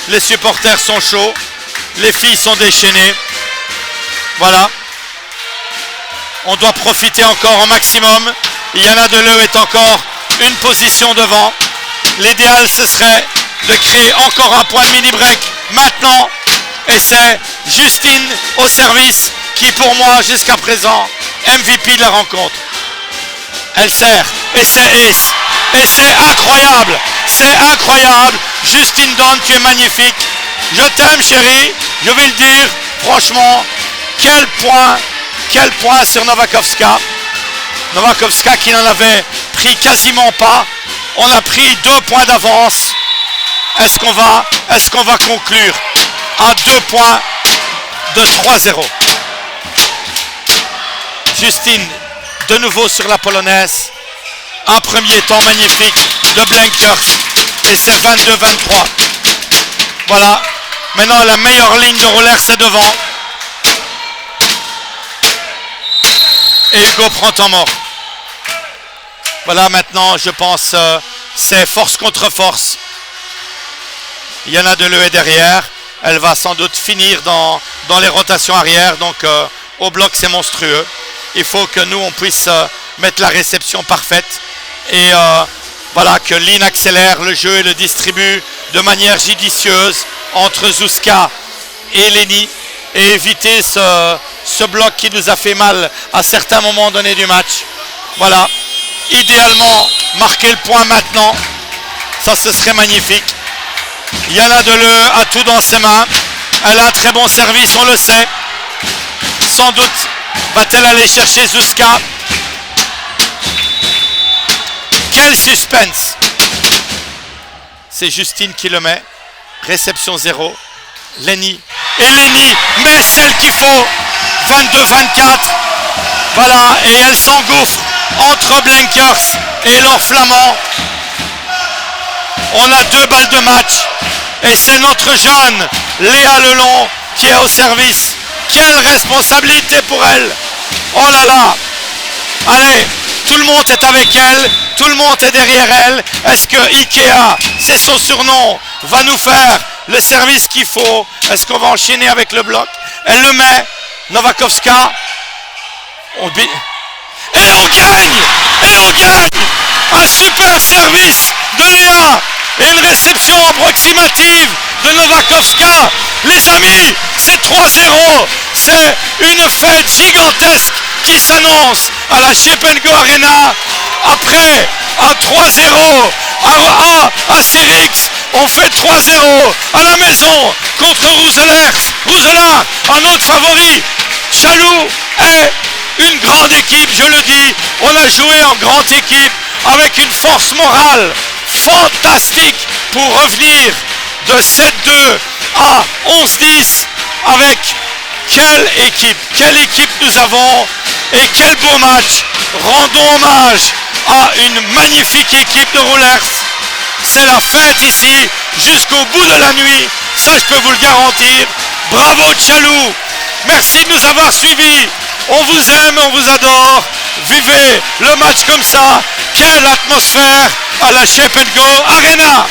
Les supporters sont chauds. Les filles sont déchaînées. Voilà. On doit profiter encore au maximum. Yana Deleu est encore une position devant. L'idéal, ce serait de créer encore un point de mini-break maintenant Et c'est Justine au service qui pour moi jusqu'à présent MVP de la rencontre. Elle sert et c'est ace. Et c'est incroyable. C'est incroyable. Justine Dunn, tu es magnifique. Je t'aime chérie. Je vais le dire. Franchement, quel point sur Novakovska. Novakovska qui n'en avait pris quasiment pas. On a pris 2 points d'avance. Est-ce qu'on va conclure à 2 points de 3-0? Justine de nouveau sur la polonaise. Un premier temps magnifique de Blenkers. Et c'est 22-23. Voilà. Maintenant la meilleure ligne de roller c'est devant. Et Hugo prend temps mort. Voilà, maintenant je pense c'est force contre force. Yana Deleu est derrière. Elle va sans doute finir dans les rotations arrière. Donc au bloc c'est monstrueux. Il faut que nous on puisse mettre la réception parfaite. Et voilà, que Lynn accélère le jeu et le distribue de manière judicieuse entre Zuzka et Leni. Et éviter ce bloc qui nous a fait mal à certains moments donnés du match. Voilà. Idéalement, marquer le point maintenant. Ça, ce serait magnifique. Yana Deleu a tout dans ses mains. Elle a un très bon service, on le sait. Sans doute va-t-elle aller chercher Zuzka. Quel suspense. C'est Justine qui le met. Réception 0. Leni. Et Leni met celle qu'il faut. 22-24. Voilà. Et elle s'engouffre entre Blenkers et Laure Flamand. On a 2 balles de match. Et c'est notre jeune Léa Lelon qui est au service. Quelle responsabilité pour elle. Oh là là. Allez, tout le monde est avec elle. Tout le monde est derrière elle. Est-ce que Ikea, c'est son surnom, va nous faire le service qu'il faut? Est-ce qu'on va enchaîner avec le bloc? Elle le met. Novakovska. Et on gagne. Et on gagne. Un super service de Léa. Et une réception approximative de Novakovska. Les amis, c'est 3-0. C'est une fête gigantesque qui s'annonce à la Shape & Go Arena. Après un 3-0 à Cyrix, on fait 3-0 à la maison contre Rousela, un autre favori. Chaloux est une grande équipe, je le dis. On a joué en grande équipe avec une force morale fantastique pour revenir de 7-2 à 11-10 avec quelle équipe nous avons et quel beau match. Rendons hommage à une magnifique équipe de rollers. C'est la fête ici jusqu'au bout de la nuit, ça je peux vous le garantir. Bravo Chaloux, merci de nous avoir suivis. On vous aime, on vous adore. Vivez le match comme ça. Quelle atmosphère à la Shape & Go Arena.